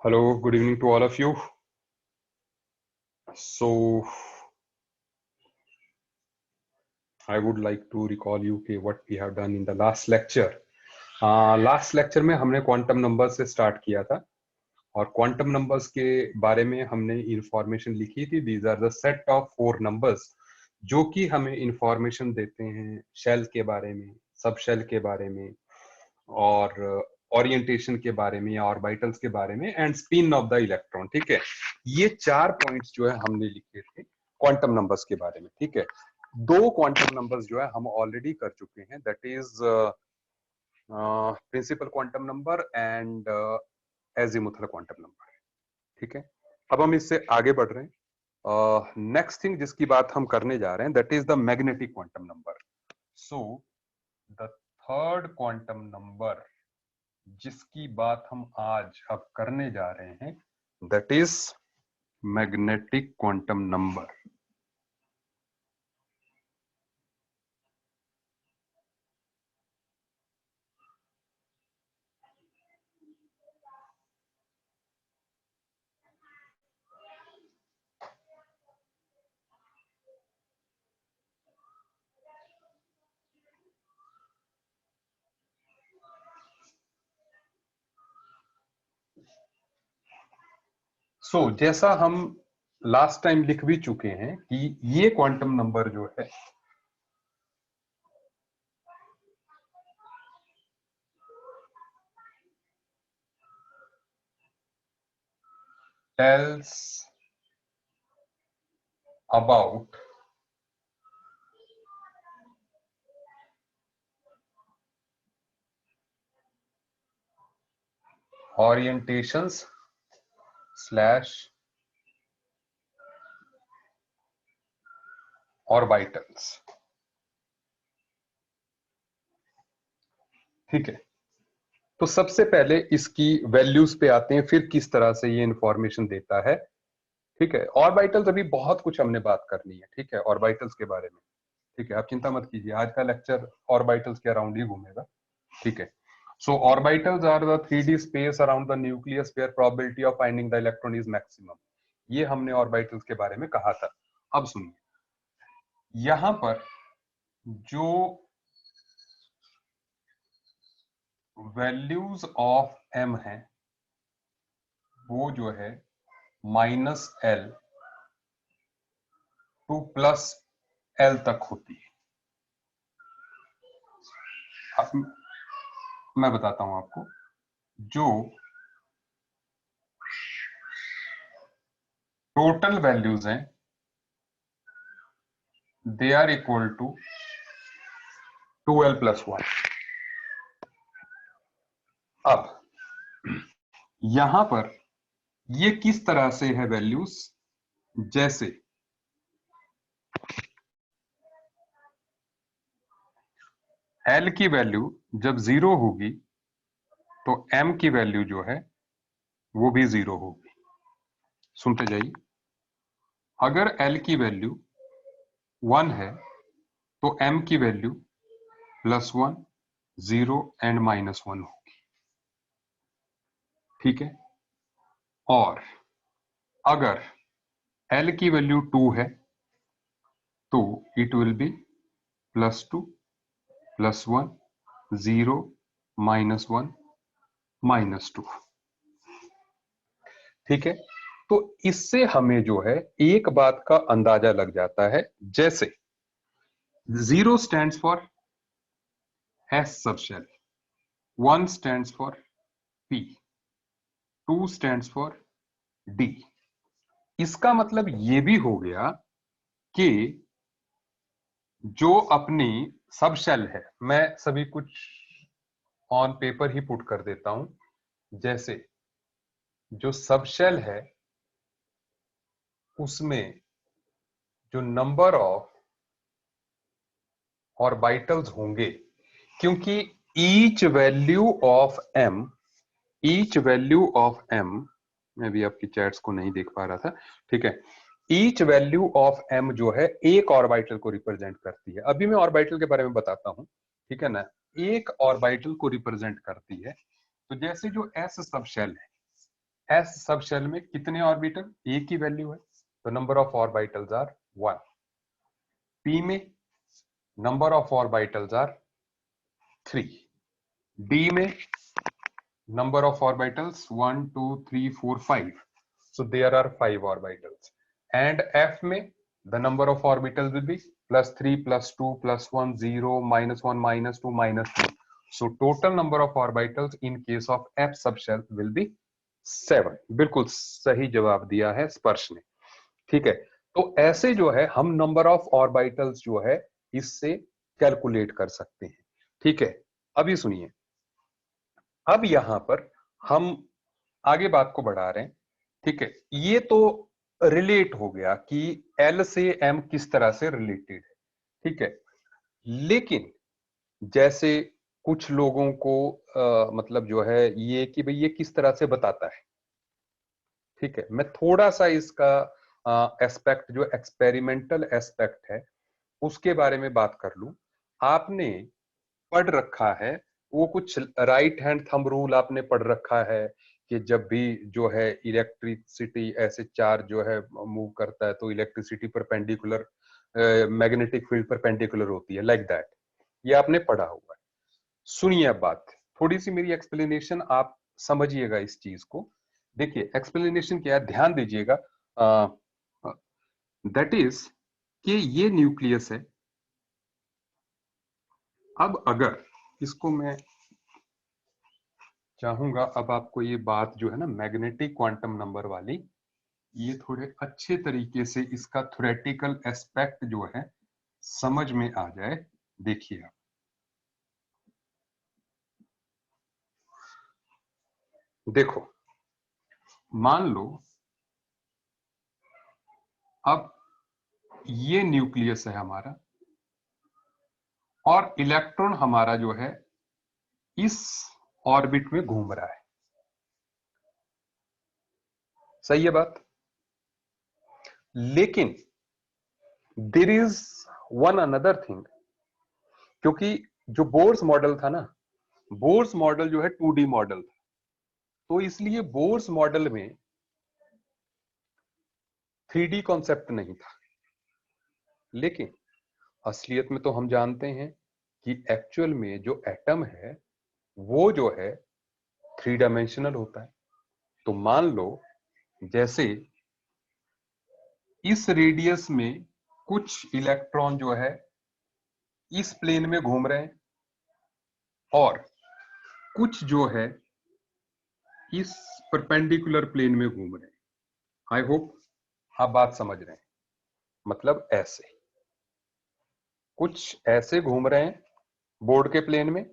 Hello, good evening to all of you. So, I would like to recall you what we have done in the last lecture. Last lecture में हमने quantum numbers से start किया था और quantum numbers के बारे में हमने इंफॉर्मेशन लिखी थी. These are the set of 4 numbers जो कि हमें इंफॉर्मेशन देते हैं शेल के बारे में, सब शेल के बारे में और ओरिएंटेशन के बारे में या ऑर्बिटल्स के बारे में and spin off the electron. ठीक है, ये 4 पॉइंट्स जो है हमने लिखे थे क्वांटम नंबर्स के बारे में. ठीक है, 2 क्वांटम नंबर्स जो है हम ऑलरेडी कर चुके हैं, that is principal quantum number and azimuthal quantum number. ठीक है, अब हम इससे आगे बढ़ रहे हैं. नेक्स्ट थिंग जिसकी बात हम करने जा रहे हैं that is the magnetic quantum number. So the third quantum number जिसकी बात हम आज अब करने जा रहे हैं that is magnetic quantum number. जैसा हम लास्ट टाइम लिख भी चुके हैं कि ये क्वांटम नंबर जो है tells about orientations slash orbitals. ठीक है, तो सबसे पहले इसकी वैल्यूज पे आते हैं, फिर किस तरह से ये इंफॉर्मेशन देता है. ठीक है, ऑर्बिटल्स अभी बहुत कुछ हमने बात करनी है. ठीक है, ऑर्बिटल्स के बारे में. ठीक है, आप चिंता मत कीजिए, आज का लेक्चर ऑर्बिटल्स के अराउंड ही घूमेगा. ठीक है, so orbitals are the 3D space around the nucleus where probability of finding the electron is maximum. ये हमने ऑर्बिटल्स के बारे में कहा था. अब सुनिए, यहां पर जो वैल्यूज ऑफ m है वो जो है -l टू +l तक होती है. अब मैं बताता हूं आपको, जो टोटल वैल्यूज हैं they are equal to 2l+1. अब यहां पर ये किस तरह से है वैल्यूज, जैसे l की वैल्यू जब 0 होगी तो m की वैल्यू जो है वो भी 0 होगी. सुनते जाइए, अगर l की वैल्यू 1 है तो m की वैल्यू +1, 0 एंड -1 होगी. ठीक है, और अगर l की वैल्यू 2 है तो इट विल बी +2, +1, 0, -1, -2. ठीक है, तो इससे हमें जो है एक बात का अंदाजा लग जाता है, जैसे 0 stands for S subshell, 1 stands for P, 2 stands for D. इसका मतलब ये भी हो गया कि जो अपनी सबशेल है, मैं सभी कुछ ऑन पेपर ही पुट कर देता हूं, जैसे जो सबशेल है उसमें जो नंबर ऑफ ऑर्बिटल्स होंगे, क्योंकि ईच वैल्यू ऑफ m, मैं भी आपकी चैट्स को नहीं देख पा रहा था. ठीक है, ईच वैल्यू ऑफ m जो है एक ऑर्बिटल को रिप्रेजेंट करती है. अभी मैं ऑर्बिटल के बारे में बताता हूं. ठीक है ना, एक ऑर्बिटल को रिप्रेजेंट करती है. तो जैसे जो s सबशेल है, एस सब शेल में कितने ऑर्बिटल, ए की वैल्यू है तो number of orbitals are 1। P में number of orbitals are 3। D में number of orbitals 1 2 3 4 5, so there are 5 orbitals. And F में the number of orbitals will be plus 3 plus 2 plus 1 0 minus 1 minus 2 minus 3, so total number of orbitals in case of F subshell will be 7। बिल्कुल सही जवाब दिया है स्पर्श ने। ठीक है, तो ऐसे जो है हम नंबर ऑफ ऑर्बिटल्स जो है इससे कैलकुलेट कर सकते हैं। ठीक है, अभी सुनिए, अब यहां पर हम आगे बात को बढ़ा रहे हैं। ठीक है, ये तो रिलेट हो गया कि एल से एम किस तरह से रिलेटेड है। ठीक है, लेकिन जैसे कुछ लोगों को मतलब जो है ये कि भाई ये किस तरह से बताता है। ठीक है, मैं थोड़ा सा इसका एस्पेक्ट जो एक्सपेरिमेंटल एस्पेक्ट है उसके बारे में बात कर लूं। आपने पढ़ रखा है वो कुछ राइट हैंड थंब रूल आपने पढ़ रखा है कि जब भी जो है इलेक्ट्रिसिटी ऐसे चार्ज जो है मूव करता है तो electricity perpendicular magnetic field perpendicular होती है, लाइक दैट। ये आपने पढ़ा हुआ है। सुनिए अब बात, थोड़ी सी मेरी एक्सप्लेनेशन आप समझिएगा इस चीज को। देखिए एक्सप्लेनेशन क्या है, ध्यान दीजिएगा। दैट इज कि ये न्यूक्लियस है। अब अगर इसको मैं चाहूंगा, अब आपको ये बात जो है ना मैग्नेटिक क्वांटम नंबर वाली, ये थोड़े अच्छे तरीके से इसका थ्योरेटिकल एस्पेक्ट जो है समझ में आ जाए। देखिए आप, देखो मान लो अब ये न्यूक्लियस है हमारा और इलेक्ट्रॉन हमारा जो है इस ऑर्बिट में घूम रहा है। सही है बात, लेकिन there is one another thing, क्योंकि जो बोर्स मॉडल था ना, बोर्स मॉडल जो है 2D मॉडल था, तो इसलिए बोर्स मॉडल में 3D कॉन्सेप्ट नहीं था। लेकिन असलियत में तो हम जानते हैं कि एक्चुअल में जो एटम है वो जो है 3 डायमेंशनल होता है। तो मान लो जैसे इस रेडियस में कुछ इलेक्ट्रॉन जो है इस प्लेन में घूम रहे हैं और कुछ जो है इस परपेंडिकुलर प्लेन में घूम रहे हैं। आई होप आप बात समझ रहे हैं। मतलब ऐसे कुछ ऐसे घूम रहे हैं बोर्ड के प्लेन में,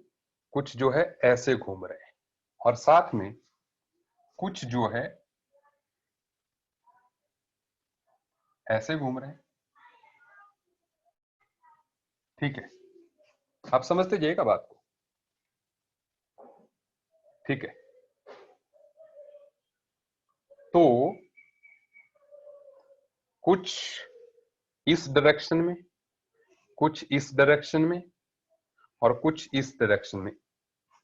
कुछ जो है ऐसे घूम रहे हैं और साथ में कुछ जो है ऐसे घूम रहे हैं। ठीक है, आप समझते जाइएगा बात को। ठीक है, तो कुछ इस डायरेक्शन में, कुछ इस डायरेक्शन में और कुछ इस डायरेक्शन में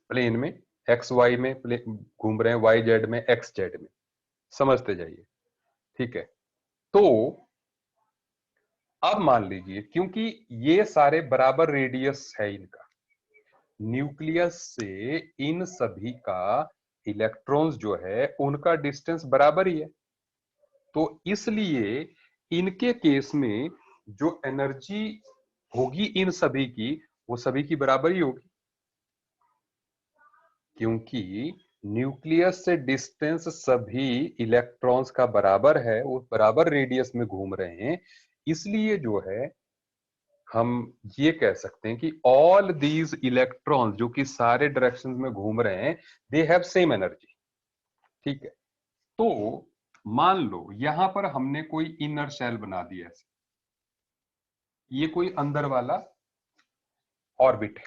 प्लेन में एक्स वाई में घूम रहे हैं, वाई जेड में, एक्स जेड में। समझते जाइए। ठीक है, तो अब मान लीजिए क्योंकि ये सारे बराबर रेडियस है इनका, न्यूक्लियस से इन सभी का इलेक्ट्रॉन्स जो है उनका डिस्टेंस बराबर ही है, तो इसलिए इनके केस में जो एनर्जी होगी इन सभी की वो सभी की बराबर ही होगी, क्योंकि न्यूक्लियस से डिस्टेंस सभी इलेक्ट्रॉन्स का बराबर है, वो बराबर रेडियस में घूम रहे हैं। इसलिए जो है हम ये कह सकते हैं कि ऑल दीज इलेक्ट्रॉन्स जो कि सारे डायरेक्शंस में घूम रहे हैं, दे हैव सेम एनर्जी। ठीक है, तो मान लो यहां पर हमने कोई इनर शेल बना दिया है, ये कोई अंदर वाला ऑर्बिट है।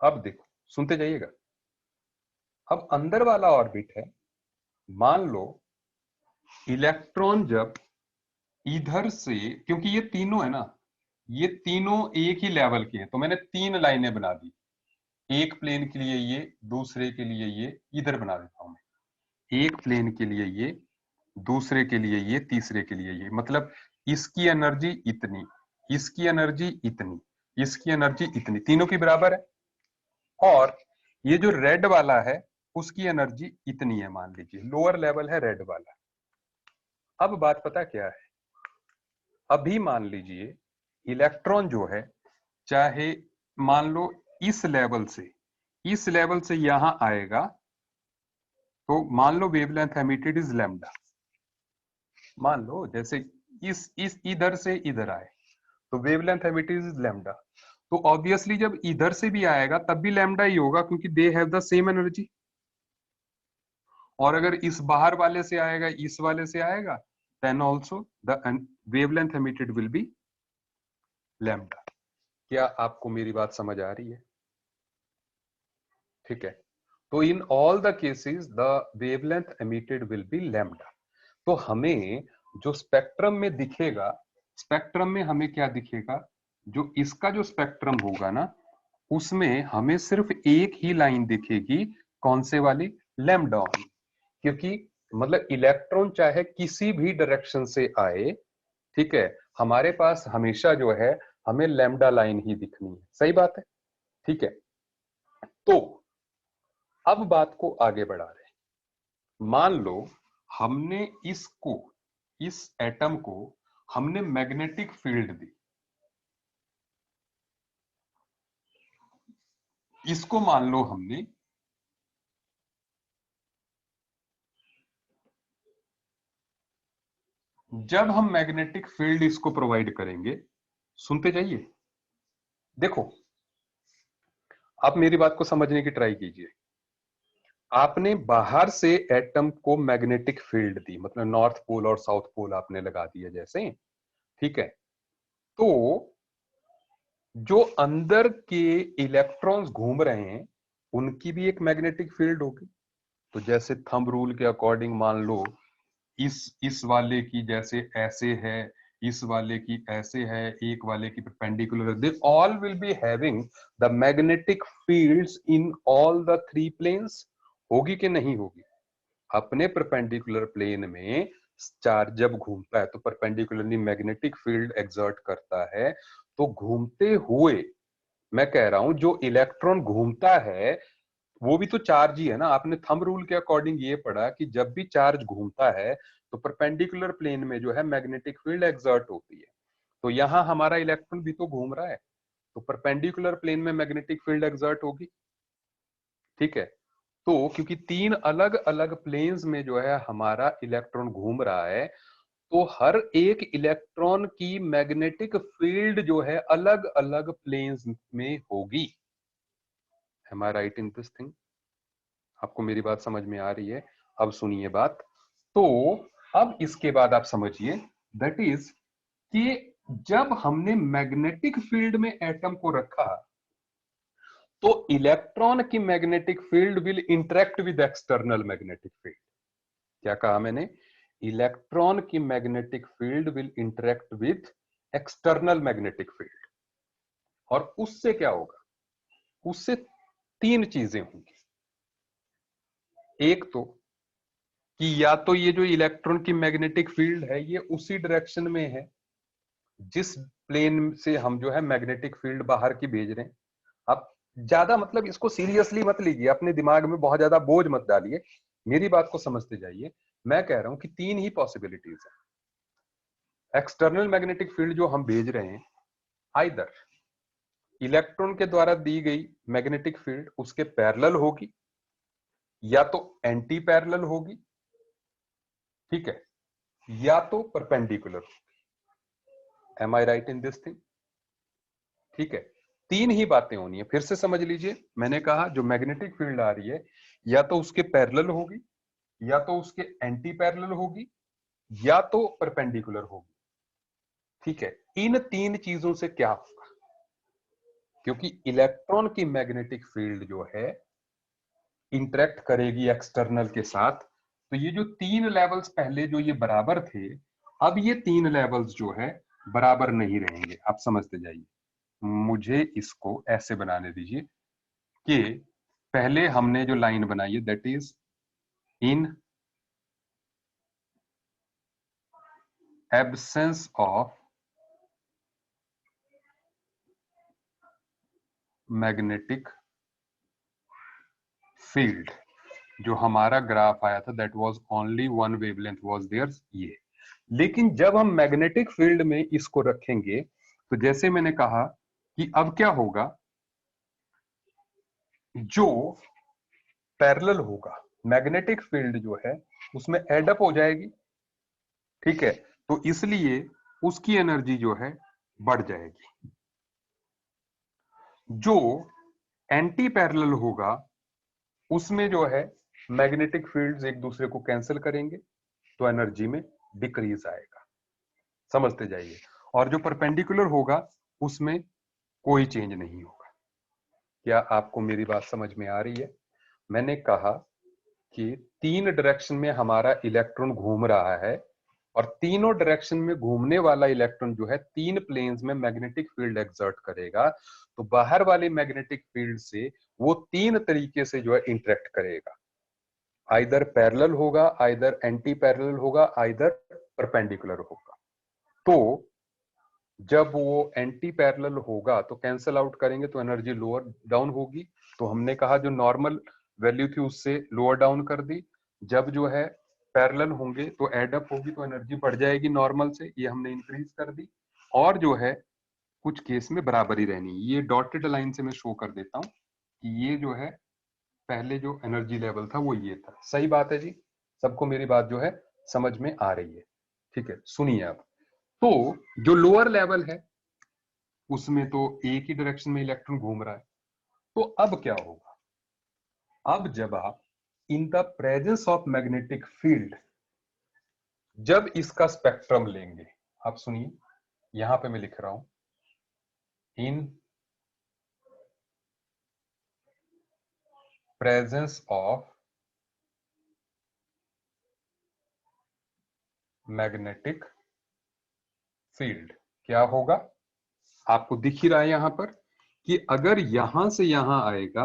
अब देखो सुनते जाइएगा, अब अंदर वाला ऑर्बिट है, मान लो इलेक्ट्रॉन जब इधर से, क्योंकि ये तीनों है ना, ये तीनों एक ही लेवल के हैं, तो मैंने 3 लाइनें बना दी। एक प्लेन के लिए ये, दूसरे के लिए ये, इधर बना देता हूं मैं। एक प्लेन के लिए ये, दूसरे के लिए ये, तीसरे के लिए ये, मतलब इसकी एनर्जी इतनी, इसकी एनर्जी इतनी, इसकी एनर्जी इतनी, तीनों की बराबर है। और ये जो रेड वाला है उसकी एनर्जी इतनी है, मान लीजिए लोअर लेवल है रेड वाला। अब बात पता क्या है, अभी मान लीजिए इलेक्ट्रॉन जो है, चाहे मान लो इस लेवल से, इस लेवल से यहां आएगा, तो मान लो वेवलेंथ एमिटेड इज लैम्डा। मान लो जैसे इस इधर से इधर आए तो वेवलेंथ एमिटेड इज लैम्डा। तो ऑब्वियसली जब इधर से भी आएगा तब भी लैम्डा ही होगा, क्योंकि they have the same energy. और अगर इस बाहर वाले से आएगा, इस वाले से आएगा, then also the wavelength emitted will be lambda. क्या आपको मेरी बात समझ आ रही है? ठीक है, तो इन all the cases the wavelength emitted will be lambda. तो हमें जो स्पेक्ट्रम में दिखेगा, स्पेक्ट्रम में हमें क्या दिखेगा, जो इसका जो स्पेक्ट्रम होगा ना, उसमें हमें सिर्फ एक ही लाइन दिखेगी, कौन से वाली, लैम्डा वाली। क्योंकि मतलब इलेक्ट्रॉन चाहे किसी भी डायरेक्शन से आए, ठीक है, हमारे पास हमेशा जो है हमें लैम्डा लाइन ही दिखनी है। सही बात है, ठीक है। तो अब बात को आगे बढ़ा रहे हैं। मान लो हमने इसको, इस एटम को हमने मैग्नेटिक फील्ड दी, इसको मान लो हमने जब हम मैग्नेटिक फील्ड इसको प्रोवाइड करेंगे, सुनते जाइए, देखो आप मेरी बात को समझने की ट्राई कीजिए। आपने बाहर से एटम को मैग्नेटिक फील्ड दी, मतलब नॉर्थ पोल और साउथ पोल आपने लगा दिया जैसे, ठीक है। तो जो अंदर के इलेक्ट्रॉन्स घूम रहे हैं उनकी भी एक मैग्नेटिक फील्ड होगी। तो जैसे थंब रूल के अकॉर्डिंग मान लो इस वाले की जैसे ऐसे है, इस वाले की ऐसे है, एक वाले की perpendicular, they all will be having the magnetic fields in all the three planes. होगी कि नहीं होगी? अपने परपेंडिकुलर प्लेन में चार्ज जब घूमता है तो परपेंडिकुलरली मैग्नेटिक फील्ड एक्सर्ट करता है। तो घूमते हुए मैं कह रहा हूं जो इलेक्ट्रॉन घूमता है वो भी तो चार्ज ही है ना। आपने थंब रूल के अकॉर्डिंग ये पढ़ा कि जब भी चार्ज घूमता है तो परपेंडिकुलर प्लेन में जो है मैग्नेटिक फील्ड एक्सर्ट होती है। तो यहां हमारा इलेक्ट्रॉन भी तो घूम रहा है, तो परपेंडिकुलर प्लेन में मैग्नेटिक फील्ड एक्सर्ट होगी, ठीक है। तो क्योंकि तीन अलग अलग प्लेन्स में जो है हमारा इलेक्ट्रॉन घूम रहा है, तो हर एक इलेक्ट्रॉन की मैग्नेटिक फील्ड जो है अलग अलग प्लेन्स में होगी। Am I right in this thing? आपको मेरी बात समझ में आ रही है? अब सुनिए बात। तो अब इसके बाद आप समझिए, दैट इज कि जब हमने मैग्नेटिक फील्ड में एटम को रखा तो इलेक्ट्रॉन की magnetic field will interact with external magnetic field. क्या कहा मैंने? इलेक्ट्रॉन की magnetic field will interact with external magnetic field. और उससे क्या होगा? उससे तीन चीजें होंगी। एक तो कि या तो ये जो इलेक्ट्रॉन की मैग्नेटिक फील्ड है ये उसी डायरेक्शन में है जिस प्लेन से हम जो है मैग्नेटिक फील्ड बाहर की भेज रहे हैं। आप ज्यादा मतलब इसको सीरियसली मत लीजिए, अपने दिमाग में बहुत ज्यादा बोझ मत डालिए, मेरी बात को समझते जाइए। मैं कह रहा हूं कि तीन ही पॉसिबिलिटीज है एक्सटर्नल मैग्नेटिक फील्ड जो हम भेज रहे हैं। आइदर इलेक्ट्रॉन के द्वारा दी गई मैग्नेटिक फील्ड उसके पैरेलल होगी, या तो एंटी पैरेलल होगी, ठीक है, या तो perpendicular. Am I right in this thing? ठीक है, तीन ही बातें होनी है। फिर से समझ लीजिए, मैंने कहा जो मैग्नेटिक फील्ड आ रही है या तो उसके पैरेलल होगी, या तो उसके एंटी पैरेलल होगी, या तो परपेंडिकुलर होगी, ठीक है। इन तीन चीजों से क्या होगा? क्योंकि इलेक्ट्रॉन की मैग्नेटिक फील्ड जो है इंटरेक्ट करेगी एक्सटर्नल के साथ, तो ये जो तीन लेवल्स पहले जो ये बराबर थे, अब ये तीन लेवल्स जो है बराबर नहीं रहेंगे। आप समझते जाइए, मुझे इसको ऐसे बनाने दीजिए कि पहले हमने जो लाइन बनाई है that is in absence of magnetic field, जो हमारा ग्राफ आया था that was only one wavelength was there ये। लेकिन जब हम मैग्नेटिक फील्ड में इसको रखेंगे तो जैसे मैंने कहा कि अब क्या होगा, जो पैरेलल होगा मैग्नेटिक फील्ड जो है उसमें एडअप हो जाएगी, ठीक है, तो इसलिए उसकी एनर्जी जो है बढ़ जाएगी। जो एंटी पैरेलल होगा उसमें जो है मैग्नेटिक फील्ड्स एक दूसरे को कैंसिल करेंगे तो एनर्जी में डिक्रीज आएगा, समझते जाइए। और जो परपेंडिकुलर होगा उसमें कोई चेंज नहीं होगा। क्या आपको मेरी बात समझ में आ रही है? मैंने कहा कि तीन डायरेक्शन में हमारा इलेक्ट्रॉन घूम रहा है और तीनों डायरेक्शन में घूमने वाला इलेक्ट्रॉन जो है तीन प्लेन्स में मैग्नेटिक फील्ड एक्सर्ट करेगा, तो बाहर वाले मैग्नेटिक फील्ड से वो तीन तरीके से जो है इंटरेक्ट करेगा, आइदर पैरेलल होगा, आइदर एंटी पैरेलल होगा, आइदर परपेंडिकुलर होगा। तो जब वो एंटी पैरेलल होगा तो कैंसल आउट करेंगे तो एनर्जी लोअर डाउन होगी, तो हमने कहा जो नॉर्मल वैल्यू थी उससे लोअर डाउन कर दी। जब जो है पैरेलल होंगे तो एड अप होगी तो एनर्जी बढ़ जाएगी नॉर्मल से, ये हमने इंक्रीज कर दी। और जो है कुछ केस में बराबर ही रहनी, ये डॉटेड लाइन से मैं शो कर देता हूं कि ये जो है पहले जो एनर्जी लेवल था वो ये था। सही बात है जी, सबको मेरी बात जो है समझ में आ रही है? ठीक है, सुनिए अब। तो जो लोअर लेवल है उसमें तो एक ही डायरेक्शन में इलेक्ट्रॉन घूम रहा है, तो अब क्या होगा, अब जब आप in the presence of magnetic field जब इसका स्पेक्ट्रम लेंगे, आप सुनिए यहां पे मैं लिख रहा हूं in presence of magnetic field क्या होगा, आपको दिख ही रहा है यहां पर कि अगर यहां से यहां आएगा,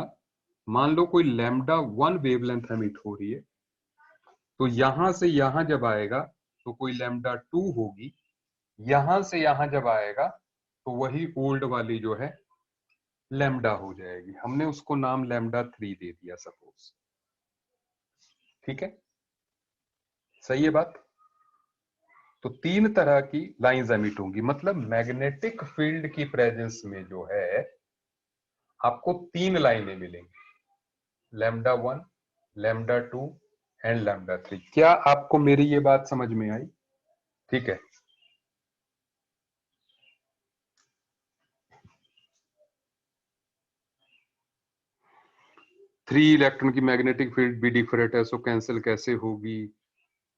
मान लो कोई लैम्डा 1 वेवलेंथ एमिट हो रही है, तो यहां से यहां जब आएगा तो कोई लैम्डा 2 होगी, यहां से यहां जब आएगा तो वही ओल्ड वाली जो है लैम्डा हो जाएगी। हमने उसको नाम लैम्डा 3 दे दिया सपोज, ठीक है, सही है बात। तो तीन तरह की लाइंस एमिट होंगी, मतलब मैग्नेटिक फील्ड की प्रेजेंस में जो है आपको तीन लाइनें मिलेंगी, लैम्डा 1, लैम्डा 2 एंड लैम्डा 3। क्या आपको मेरी ये बात समझ में आई? ठीक है, 3 इलेक्ट्रॉन की मैग्नेटिक फील्ड भी डिफरेंट है, सो कैंसिल कैसे होगी,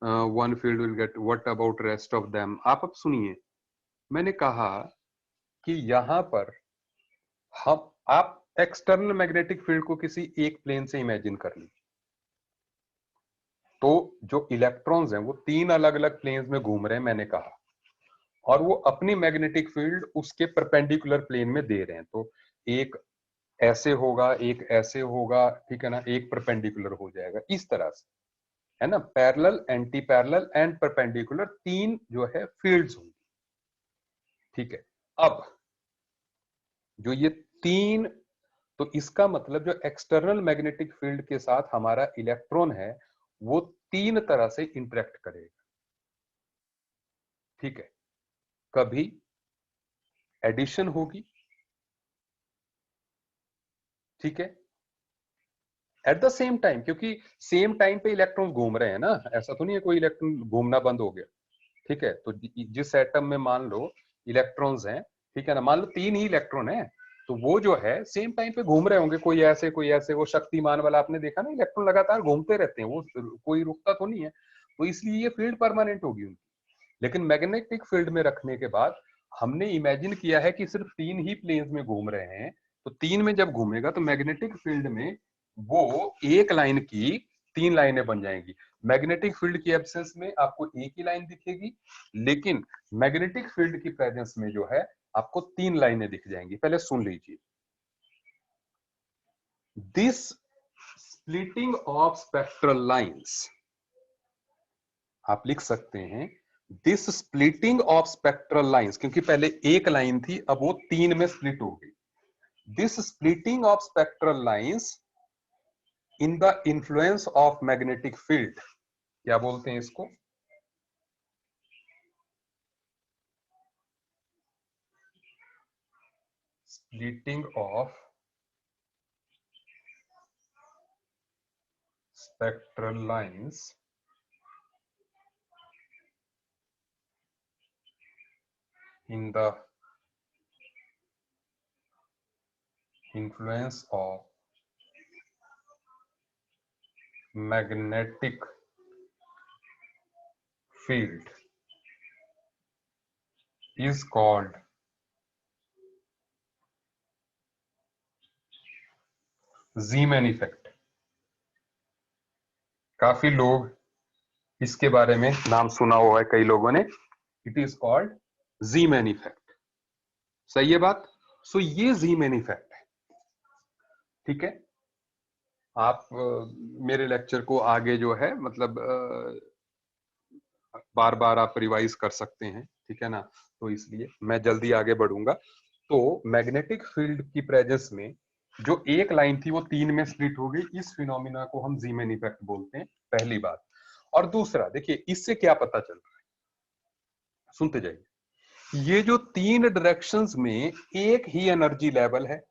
one field will get, what about rest of them. आप अब सुनिए, मैंने कहा कि यहां पर हम आप एक्सटर्नल मैग्नेटिक फील्ड को किसी एक प्लेन से इमेजिन कर लीजिए, तो जो इलेक्ट्रॉन्स हैं वो तीन अलग अलग प्लेन्स में घूम रहे हैं मैंने कहा, और वो अपनी मैग्नेटिक फील्ड उसके परपेंडिकुलर प्लेन में दे रहे हैं, तो एक ऐसे होगा, एक ऐसे होगा, ठीक है ना, एक परपेंडिकुलर हो जाएगा, इस तरह से, है ना, parallel, anti parallel and perpendicular, तीन जो है फील्ड्स होंगी, ठीक है। अब जो ये तीन, तो इसका मतलब जो एक्सटर्नल मैग्नेटिक फील्ड के साथ हमारा इलेक्ट्रॉन है वो तीन तरह से इंटरेक्ट करेगा, ठीक है। कभी एडिशन होगी, ठीक है, एट द सेम टाइम, क्योंकि सेम टाइम पे इलेक्ट्रॉन घूम रहे हैं ना, ऐसा तो नहीं है कोई इलेक्ट्रॉन घूमना बंद हो गया, ठीक है। तो जिस एटम में मान लो इलेक्ट्रॉन्स हैं, ठीक है ना, मान लो तीन ही इलेक्ट्रॉन है, तो वो जो है सेम टाइम पे घूम रहे होंगे, कोई ऐसे कोई ऐसे, वो शक्तिमान वाला आपने देखा ना, इलेक्ट्रॉन लगातार घूमते रहते हैं, वो कोई रुकता तो नहीं है, तो इसलिए ये फील्ड परमानेंट होगी उनकी। लेकिन मैग्नेटिक फील्ड में रखने के बाद हमने इमेजिन किया है कि सिर्फ तीन ही प्लेन्स में घूम रहे हैं, तो तीन में जब घूमेगा तो मैग्नेटिक फील्ड में वो एक लाइन की तीन लाइनें बन जाएंगी। मैग्नेटिक फील्ड की एब्सेंस में आपको एक ही लाइन दिखेगी, लेकिन मैग्नेटिक फील्ड की प्रेजेंस में जो है आपको तीन लाइनें दिख जाएंगी। पहले सुन लीजिए, this splitting of spectral lines, आप लिख सकते हैं this splitting of spectral lines, क्योंकि पहले एक लाइन थी अब वो 3 में स्प्लिट हो गई। This splitting of spectral lines in the influence of magnetic field, क्या बोलते हैं इसको? Splitting of spectral lines in the influence of magnetic field is called Zeeman effect। काफी लोग इसके बारे में नाम सुना हुआ है कई लोगों ने। It is called Zeeman effect। सही है बात? सो ये Zeeman effect है, ठीक है। आप मेरे लेक्चर को आगे जो है मतलब बार बार आप रिवाइज कर सकते हैं, ठीक है ना। तो इसलिए मैं जल्दी आगे बढ़ूंगा। तो मैग्नेटिक फील्ड की प्रेजेंस में जो एक लाइन थी वो 3 में स्प्लिट हो गई, इस फिनोमिना को हम जीमेन इफेक्ट बोलते हैं, पहली बात। और दूसरा देखिए इससे क्या पता चल रहा है, सुनते जाइए। ये जो 3 डायरेक्शंस में एक ही एनर्जी लेवल है,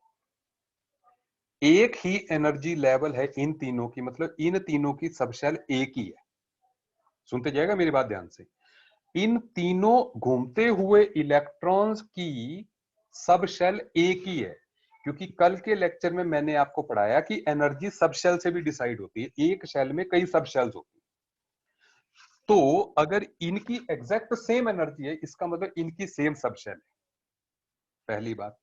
एक ही एनर्जी लेवल है इन तीनों की, मतलब इन तीनों की सबशेल एक ही है। सुनते जाएगा मेरी बात ध्यान से। इन तीनों घूमते हुए इलेक्ट्रॉन्स की सब शेल एक ही है, क्योंकि कल के लेक्चर में मैंने आपको पढ़ाया कि एनर्जी सब शेल से भी डिसाइड होती है, एक शेल में कई सब शेल्स होती है। तो अगर इनकी एग्जैक्ट सेम एनर्जी है, इसका मतलब इनकी सेम सब शेल है, पहली बात।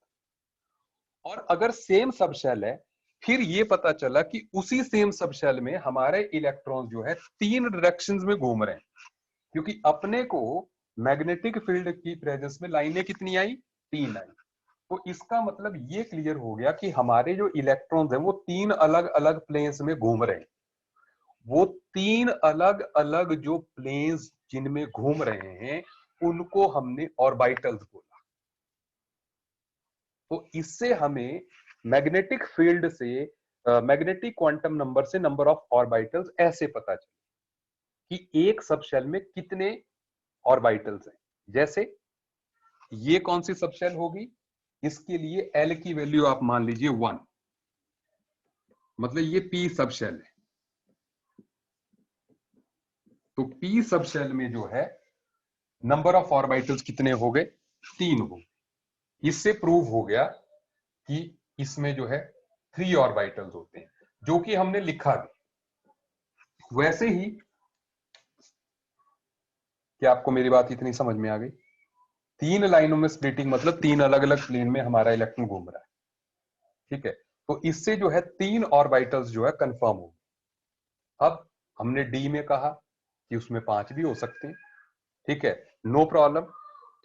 और अगर सेम सब शेल है, फिर ये पता चला कि उसी सेम सब शेल में हमारे इलेक्ट्रॉन जो है 3 डायरेक्शंस में घूम रहे हैं, क्योंकि अपने को मैग्नेटिक फील्ड की प्रेजेंस में लाइनें कितनी आई? 3 आई। तो इसका मतलब ये क्लियर हो गया कि हमारे जो इलेक्ट्रॉन्स हैं वो 3 अलग अलग प्लेन्स में घूम रहे हैं। वो 3 अलग अलग जो प्लेन्स जिनमें घूम रहे हैं उनको हमने ऑर्बिटल्स बोला। तो इससे हमें मैग्नेटिक फील्ड से मैग्नेटिक क्वांटम नंबर से नंबर ऑफ ऑर्बिटल्स ऐसे पता चले कि एक सबशेल में कितने ऑर्बिटल्स हैं। जैसे ये कौन सी सबशेल होगी? इसके लिए एल की वैल्यू आप मान लीजिए 1, मतलब ये पी सबशेल है। तो पी सबशेल में जो है नंबर ऑफ ऑर्बिटल्स कितने हो गए? 3 हो। इससे प्रूव हो गया कि इसमें जो है 3 ऑर्बिटल्स होते हैं, जो कि हमने लिखा भी। वैसे ही क्या आपको मेरी बात इतनी समझ में आ गई? 3 लाइनों में स्प्लिटिंग मतलब 3 अलग अलग प्लेन में हमारा इलेक्ट्रॉन घूम रहा है, ठीक है। तो इससे जो है 3 ऑर्बिटल्स जो है कंफर्म हो। अब हमने डी में कहा कि उसमें 5 भी हो सकते हैं, ठीक है, नो प्रॉब्लम,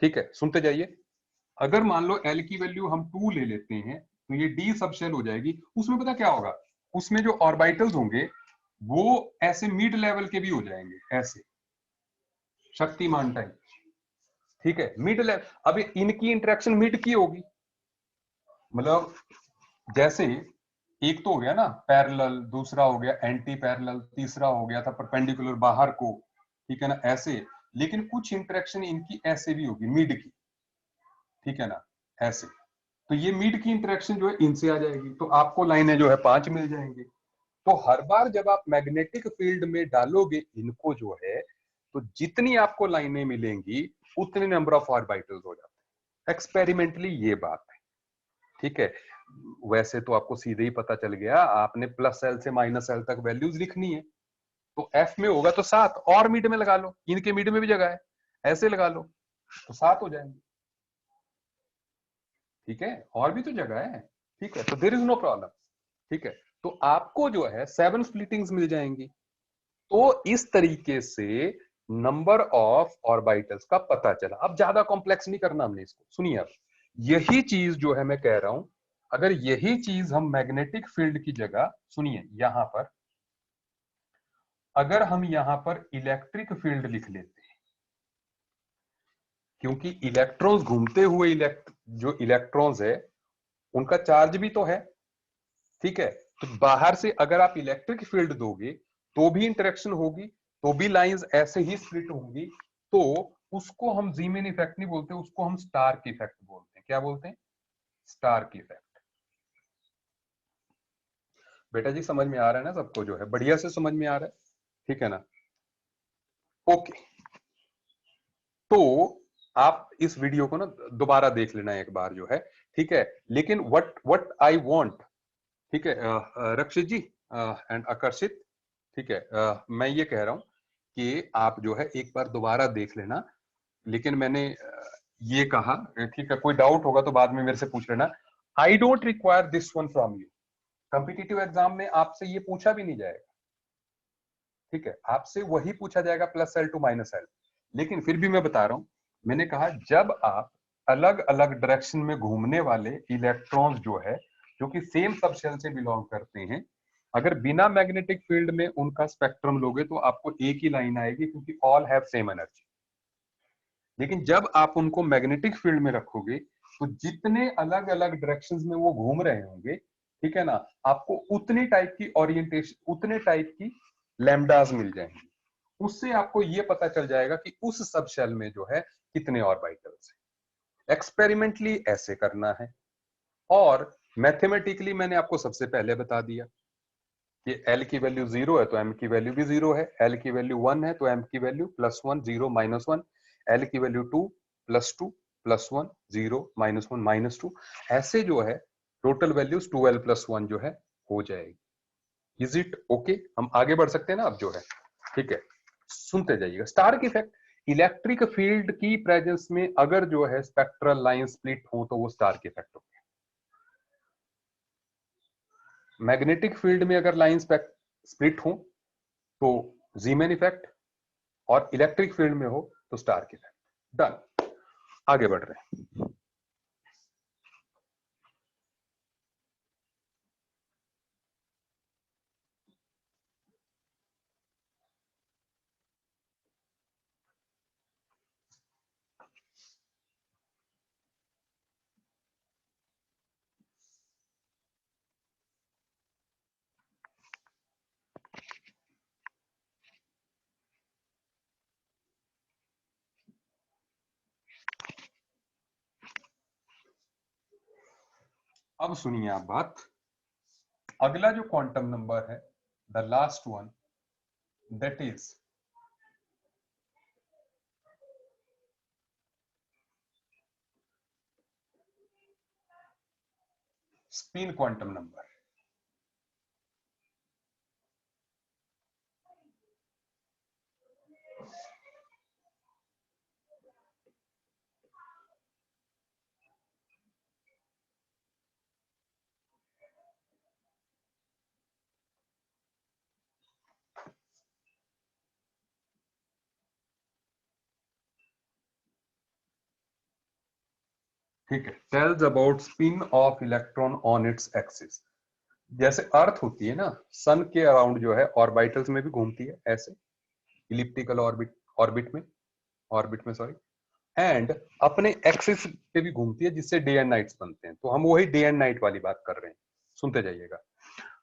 ठीक है। सुनते जाइए। अगर मान लो एल की वैल्यू हम 2 ले लेते हैं तो ये डी सबशेल हो जाएगी। उसमें पता क्या होगा? उसमें जो ऑर्बिटल्स होंगे वो ऐसे मिड लेवल के भी हो जाएंगे, ऐसे शक्तिमान टाइप, ठीक है, मिड लेवल। अब इनकी इंटरेक्शन मिड की होगी, मतलब जैसे एक तो हो गया ना पैरेलल, दूसरा हो गया एंटी पैरेलल, तीसरा हो गया था परपेंडिकुलर बाहर को, ठीक है ना, ऐसे। लेकिन कुछ इंटरेक्शन इनकी ऐसे भी होगी मिड की, ठीक है ना, ऐसे। तो ये मिड की इंटरेक्शन जो है इनसे आ जाएगी, तो आपको लाइनें जो है 5 मिल जाएंगी। तो हर बार जब आप मैग्नेटिक फील्ड में डालोगे इनको जो है, तो जितनी आपको लाइनें मिलेंगी उतने नंबर ऑफ ऑर्बिटल्स हो जाते हैं। एक्सपेरिमेंटली ये बात है, ठीक है। वैसे तो आपको सीधे ही पता चल गया, आपने प्लस एल से माइनस एल तक वैल्यूज लिखनी है। तो एफ में होगा तो 7 और मिड में लगा लो, इनके मिड में भी जगह है, ऐसे लगा लो तो 7 हो जाएंगे, ठीक है, और भी तो जगह है, ठीक है। तो देयर इज नो प्रॉब्लम, ठीक है। तो आपको जो है 7 स्प्लिटिंग्स मिल जाएंगी। तो इस तरीके से नंबर ऑफ ऑर्बिटल्स का पता चला। अब ज्यादा कॉम्प्लेक्स नहीं करना हमने इसको, सुनिए। अब यही चीज जो है मैं कह रहा हूं, अगर यही चीज हम मैग्नेटिक फील्ड की जगह, सुनिए यहां पर अगर हम यहां पर इलेक्ट्रिक फील्ड लिख लेते हैं, क्योंकि इलेक्ट्रॉन्स घूमते हुए जो इलेक्ट्रॉन्स है उनका चार्ज भी तो है, ठीक है। तो बाहर से अगर आप इलेक्ट्रिक फील्ड दोगे तो भी इंटरेक्शन होगी, तो भी लाइंस ऐसे ही स्प्लिट होंगी। तो उसको हम जीमेन इफेक्ट नहीं बोलते, उसको हम स्टार्क इफेक्ट बोलते हैं। क्या बोलते हैं? Stark effect. बेटा जी समझ में आ रहा है ना सबको? जो है बढ़िया से समझ में आ रहा है, ठीक है ना? ओके, तो आप इस वीडियो को ना दोबारा देख लेना एक बार, जो है ठीक है। लेकिन व्हाट आई वांट, ठीक है रक्षित जी एंड आकर्षित, ठीक है, मैं ये कह रहा हूं कि आप जो है एक बार दोबारा देख लेना। लेकिन मैंने ये कहा, ठीक है, कोई डाउट होगा तो बाद में मेरे से पूछ लेना। I don't require this one from you. Competitive exam में आपसे ये पूछा भी नहीं जाएगा, ठीक है। आपसे वही पूछा जाएगा plus L two minus L. लेकिन फिर भी मैं बता रहा हूं, मैंने कहा जब आप अलग अलग डायरेक्शन में घूमने वाले इलेक्ट्रॉन्स जो है, जो कि सेम सब शेल से बिलोंग करते हैं, अगर बिना मैग्नेटिक फील्ड में उनका स्पेक्ट्रम लोगे तो आपको एक ही लाइन आएगी, क्योंकि ऑल हैव सेम एनर्जी। लेकिन जब आप उनको मैग्नेटिक फील्ड में रखोगे तो जितने अलग अलग डायरेक्शंस में वो घूम रहे होंगे, ठीक है ना, आपको उतनी टाइप की ओरिएंटेशन, उतने टाइप की लैम्डास मिल जाएंगी। उससे आपको ये पता चल जाएगा कि उस सब शेल में जो है कितने ऑर्बिटल्स हैं। एक्सपेरिमेंटली ऐसे करना है, और मैथमेटिकली मैंने आपको सबसे पहले बता दिया कि एल की वैल्यू 0 है तो एम की वैल्यू भी 0 है, एल की वैल्यू 1 है तो एम की वैल्यू +1 0 -1, एल की वैल्यू 2 +2 +1 0 -1 -2, ऐसे जो है टोटल वैल्यूज 2l + 1 जो है हो जाएगी। Is it okay? हम आगे बढ़ सकते हैं ना अब, जो है ठीक है। सुनते जाइएगा। स्टार्क इफेक्ट, इलेक्ट्रिक फील्ड की प्रेजेंस में अगर जो है स्पेक्ट्रल लाइन स्प्लिट हो तो वो स्टार्क इफेक्ट हो गया। मैग्नेटिक फील्ड में अगर लाइन स्प्लिट हो तो जीमेन इफेक्ट, और इलेक्ट्रिक फील्ड में हो तो स्टार्क इफेक्ट। डन, आगे बढ़ रहे हैं। अब सुनिए आप बात। अगला जो क्वांटम नंबर है, the last one, that is spin quantum number. ठीक है, tells about spin off electron on its axis. जैसे अर्थ होती है ना, सन के अराउंड जो है ऑर्बिटल्स में भी घूमती है ऐसे, इलिप्टिकल ऑर्बिट में सॉरी, एंड अपने एक्सिस पे भी घूमती है, जिससे डे एंड नाइट्स बनते हैं। तो हम वही डे एंड नाइट वाली बात कर रहे हैं, सुनते जाइएगा।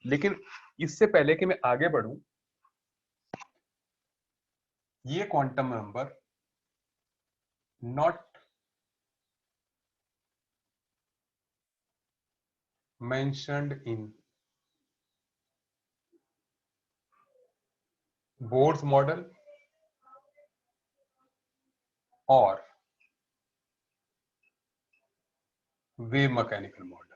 लेकिन इससे पहले कि मैं आगे बढ़ूं, ये quantum number not mentioned in Bohr's model और वेव मैकेनिकल मॉडल।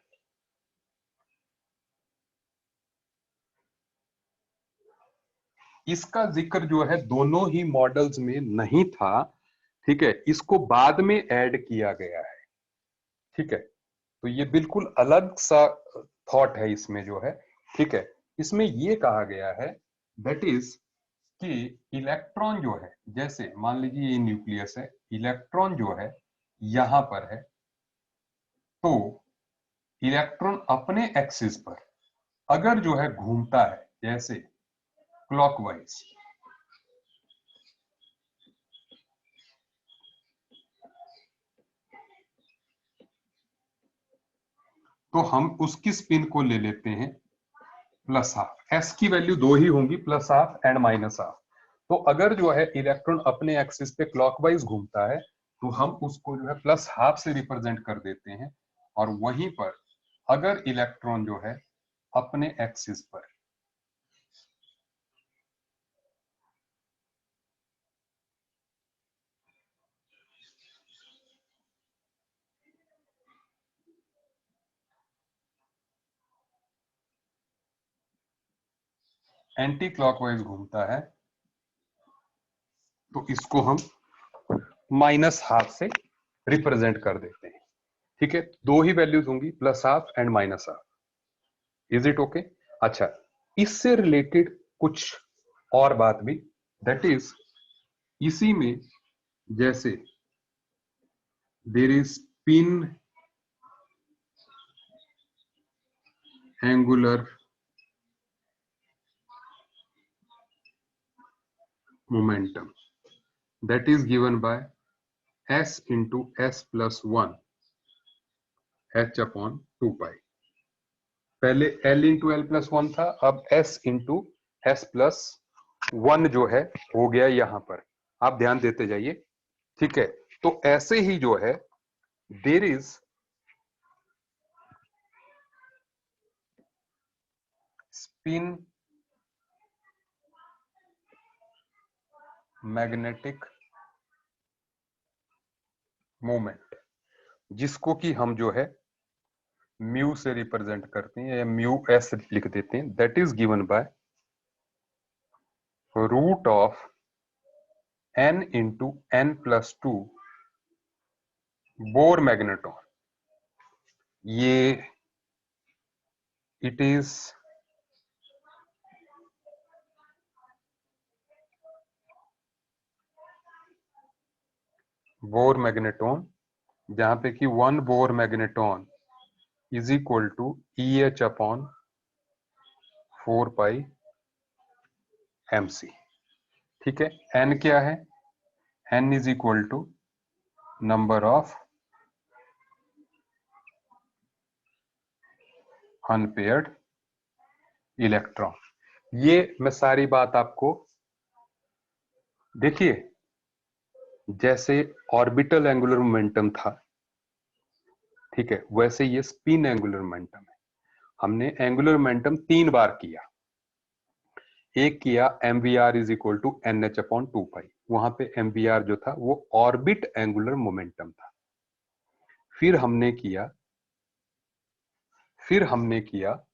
इसका जिक्र जो है दोनों ही मॉडल्स में नहीं था, ठीक है, इसको बाद में ऐड किया गया है, ठीक है। तो ये बिल्कुल अलग सा थॉट है इसमें जो है, ठीक है। इसमें ये कहा गया है दैट इज कि इलेक्ट्रॉन जो है, जैसे मान लीजिए ये न्यूक्लियस है, इलेक्ट्रॉन जो है यहां पर है, तो इलेक्ट्रॉन अपने एक्सिस पर अगर जो है घूमता है, जैसे क्लॉकवाइज, तो हम उसकी स्पिन को ले लेते हैं प्लस हाफ। एस की वैल्यू दो ही होंगी, plus half and minus half. तो अगर जो है इलेक्ट्रॉन अपने एक्सिस पे क्लॉकवाइज घूमता है तो हम उसको जो है प्लस हाफ से रिप्रेजेंट कर देते हैं, और वहीं पर अगर इलेक्ट्रॉन जो है अपने एक्सिस पर एंटी क्लॉकवाइज घूमता है तो इसको हम माइनस हाफ से रिप्रेजेंट कर देते हैं। ठीक है, दो ही वैल्यूज होंगी, plus half and minus half. Is it okay? अच्छा, इससे रिलेटेड कुछ और बात भी, दैट इज इसी में जैसे there is spin angular momentum that is given by s into s plus 1 h upon 2 pi। पहले l into l plus 1 था, अब s into s plus 1 जो है हो गया यहां पर। आप ध्यान देते जाइए। ठीक है, तो ऐसे ही जो है there is spin magnetic moment, जिसको कि हम जो है म्यू से रिप्रेजेंट करते हैं या म्यू एस लिख देते हैं। That is given by root of n into n plus 2 Bohr magneton. ये इट इज बोर मैग्नेटॉन, जहां पे कि 1 Bohr magneton is equal to e h upon 4 pi m c. ठीक है, n क्या है? n is equal to number of unpaired electron. ये मैं सारी बात आपको, देखिए जैसे ऑर्बिटल एंगुलर मोमेंटम था, ठीक है, वैसे ये स्पिन एंगुलर मोमेंटम है। हमने एंगुलर मोमेंटम 3 बार किया। एक किया m v r is equal to n h upon 2 pi, वहां पे एम वी आर जो था वो ऑर्बिट एंगुलर मोमेंटम था। फिर हमने किया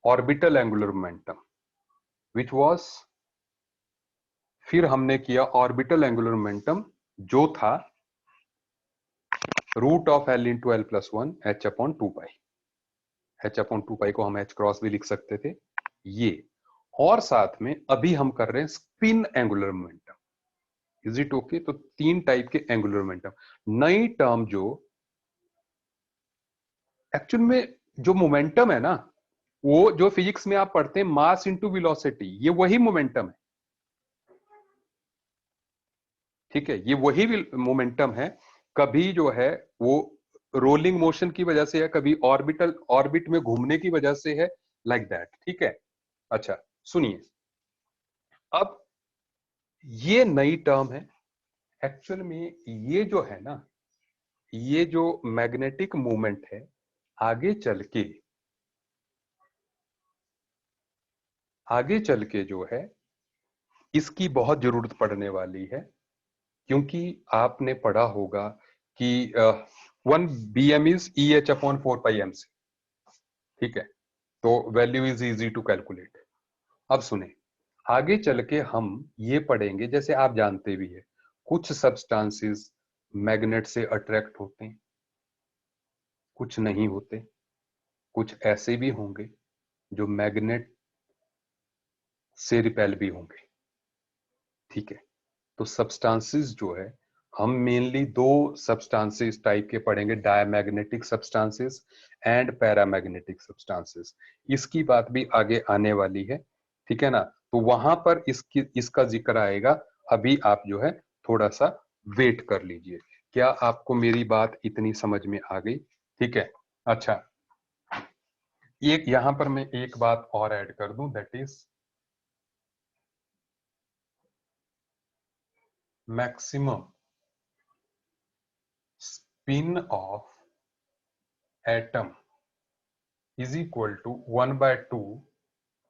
orbital angular momentum which was, फिर हमने किया ऑर्बिटल एंगुलर मोमेंटम जो था root of l into l plus 1 h upon 2 pi. H upon 2 pi को हम एच क्रॉस भी लिख सकते थे ये। और साथ में अभी हम कर रहे हैं spin angular momentum. Is it okay? तो 3 टाइप के एंगुलर मोमेंटम। नई टर्म जो एक्चुअल में जो मोमेंटम है ना, वो जो फिजिक्स में आप पढ़ते हैं मास इंटू वेलोसिटी, ये वही मोमेंटम है। ठीक है, ये वही मोमेंटम है। कभी जो है वो रोलिंग मोशन की वजह से है, कभी ऑर्बिट में घूमने की वजह से है, लाइक दैट। ठीक है, अच्छा सुनिए, अब ये नई टर्म है। एक्चुअल में ये जो है ना, ये जो मैग्नेटिक मूवमेंट है, आगे चल के जो है इसकी बहुत जरूरत पड़ने वाली है। क्योंकि आपने पढ़ा होगा कि 1 bm is e h upon 4 pi m c. ठीक है, तो value is easy to calculate. अब सुने, आगे चल के हम ये पढ़ेंगे, जैसे आप जानते भी है कुछ सब्सटेंसेस मैग्नेट से अट्रैक्ट होते हैं, कुछ नहीं होते, कुछ ऐसे भी होंगे जो मैग्नेट से रिपेल भी होंगे। ठीक है, तो सब्सटेंसेस जो है हम मेनली 2 सब्सटेंसेस टाइप के पढ़ेंगे, diamagnetic substances and paramagnetic substances. इसकी बात भी आगे आने वाली है। ठीक है ना, तो वहां पर इसका जिक्र आएगा। अभी आप जो है थोड़ा सा वेट कर लीजिए। क्या आपको मेरी बात इतनी समझ में आ गई? ठीक है, अच्छा, एक यहां पर मैं एक बात और ऐड कर दूं, that is maximum spin off atom is equal to 1/2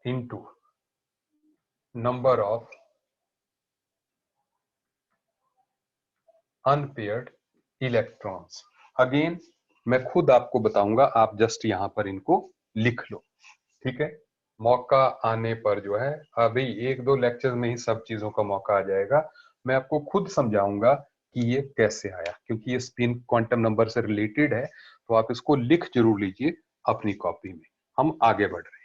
into number of unpaired electrons. Again मैं खुद आपको बताऊंगा, आप जस्ट यहां पर इनको लिख लो, ठीक है। मौका आने पर जो है, अभी एक दो लेक्चर में ही सब चीजों का मौका आ जाएगा, मैं आपको खुद समझाऊंगा कि ये कैसे आया, क्योंकि ये स्पिन क्वांटम नंबर से रिलेटेड है, तो आप इसको लिख जरूर लीजिए अपनी कॉपी में। हम आगे बढ़ रहे हैं।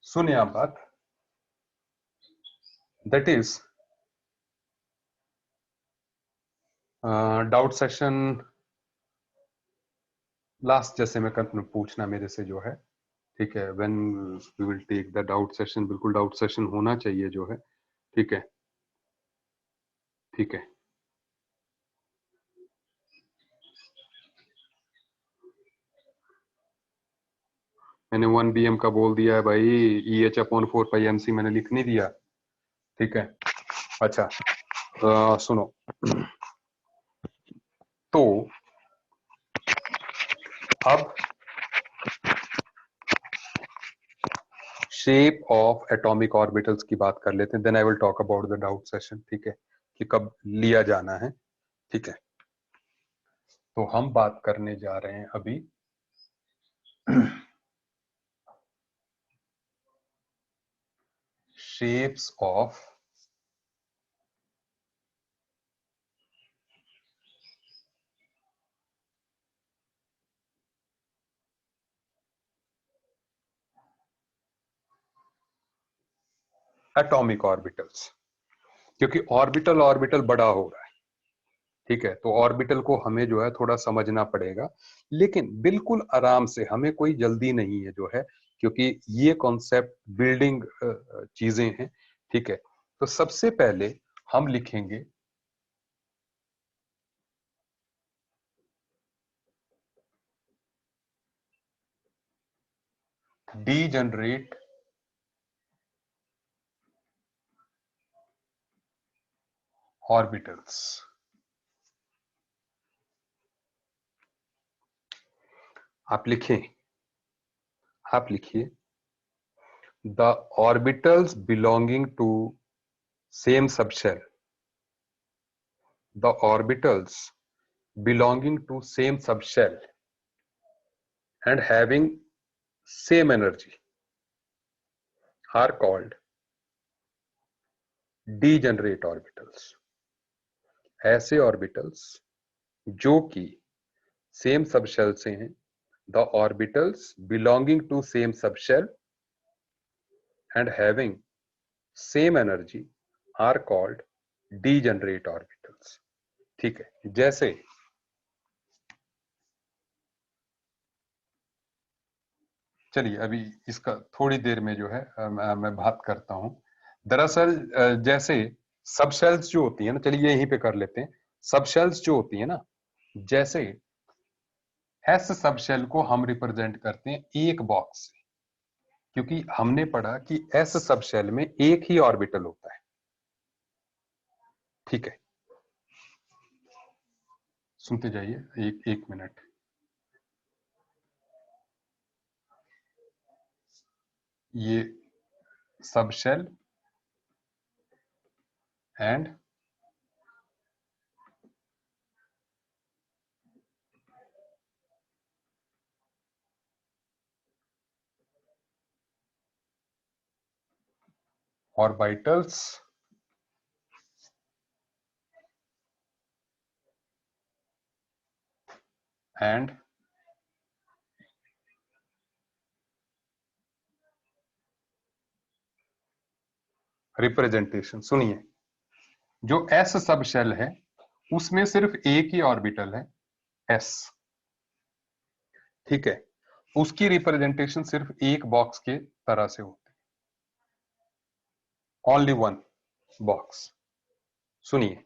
सुनिए आप बात, that is doubt session last, जैसे मैं पूछना मेरे से जो है, ठीक है। When we will take the doubt session, बिल्कुल डाउट सेशन होना चाहिए जो है, ठीक है, ठीक है। मैंने 1 BM का बोल दिया है भाई, EH/4πmc मैंने लिख नहीं दिया, ठीक है। अच्छा, सुनो, तो अब शेप ऑफ एटॉमिक ऑर्बिटल्स की बात कर लेते हैं, then I will talk about the doubt session, ठीक है, कि कब लिया जाना है, ठीक है। तो हम बात करने जा रहे हैं अभी शेप्स ऑफ एटॉमिक ऑर्बिटल्स, क्योंकि ऑर्बिटल ऑर्बिटल बड़ा हो रहा है, ठीक है। तो ऑर्बिटल को हमें जो है थोड़ा समझना पड़ेगा, लेकिन बिल्कुल आराम से, हमें कोई जल्दी नहीं है जो है, क्योंकि ये कॉन्सेप्ट बिल्डिंग चीजें हैं, ठीक है। तो सबसे पहले हम लिखेंगे डीजनरेट ऑर्बिटल्स। आप लिखें, आप लिखिए, the orbitals belonging to same subshell, the orbitals belonging to same subshell and having same energy are called degenerate orbitals. ऐसे ऑर्बिटल्स जो कि सेम सबशेल से हैं, the orbitals belonging to same subshell and having same energy are called degenerate orbitals, ठीक है। जैसे चलिए अभी इसका थोड़ी देर में जो है मैं बात करता हूं। दरअसल जैसे सबशेल्स जो होती है ना, चलिए यहीं पे कर लेते हैं। सबशेल्स जो होती है ना, जैसे एस सबशेल को हम रिप्रेजेंट करते हैं एक बॉक्स से, क्योंकि हमने पढ़ा कि एस सबशेल में एक ही ऑर्बिटल होता है, ठीक है। सुनते जाइए, एक एक मिनट। ये subshell and orbitals and representation. सुनिए, जो एस सब शेल है उसमें सिर्फ एक ही ऑर्बिटल है, एस, ठीक है। उसकी रिप्रेजेंटेशन सिर्फ एक बॉक्स के तरह से होती है, ओनली वन बॉक्स। सुनिए,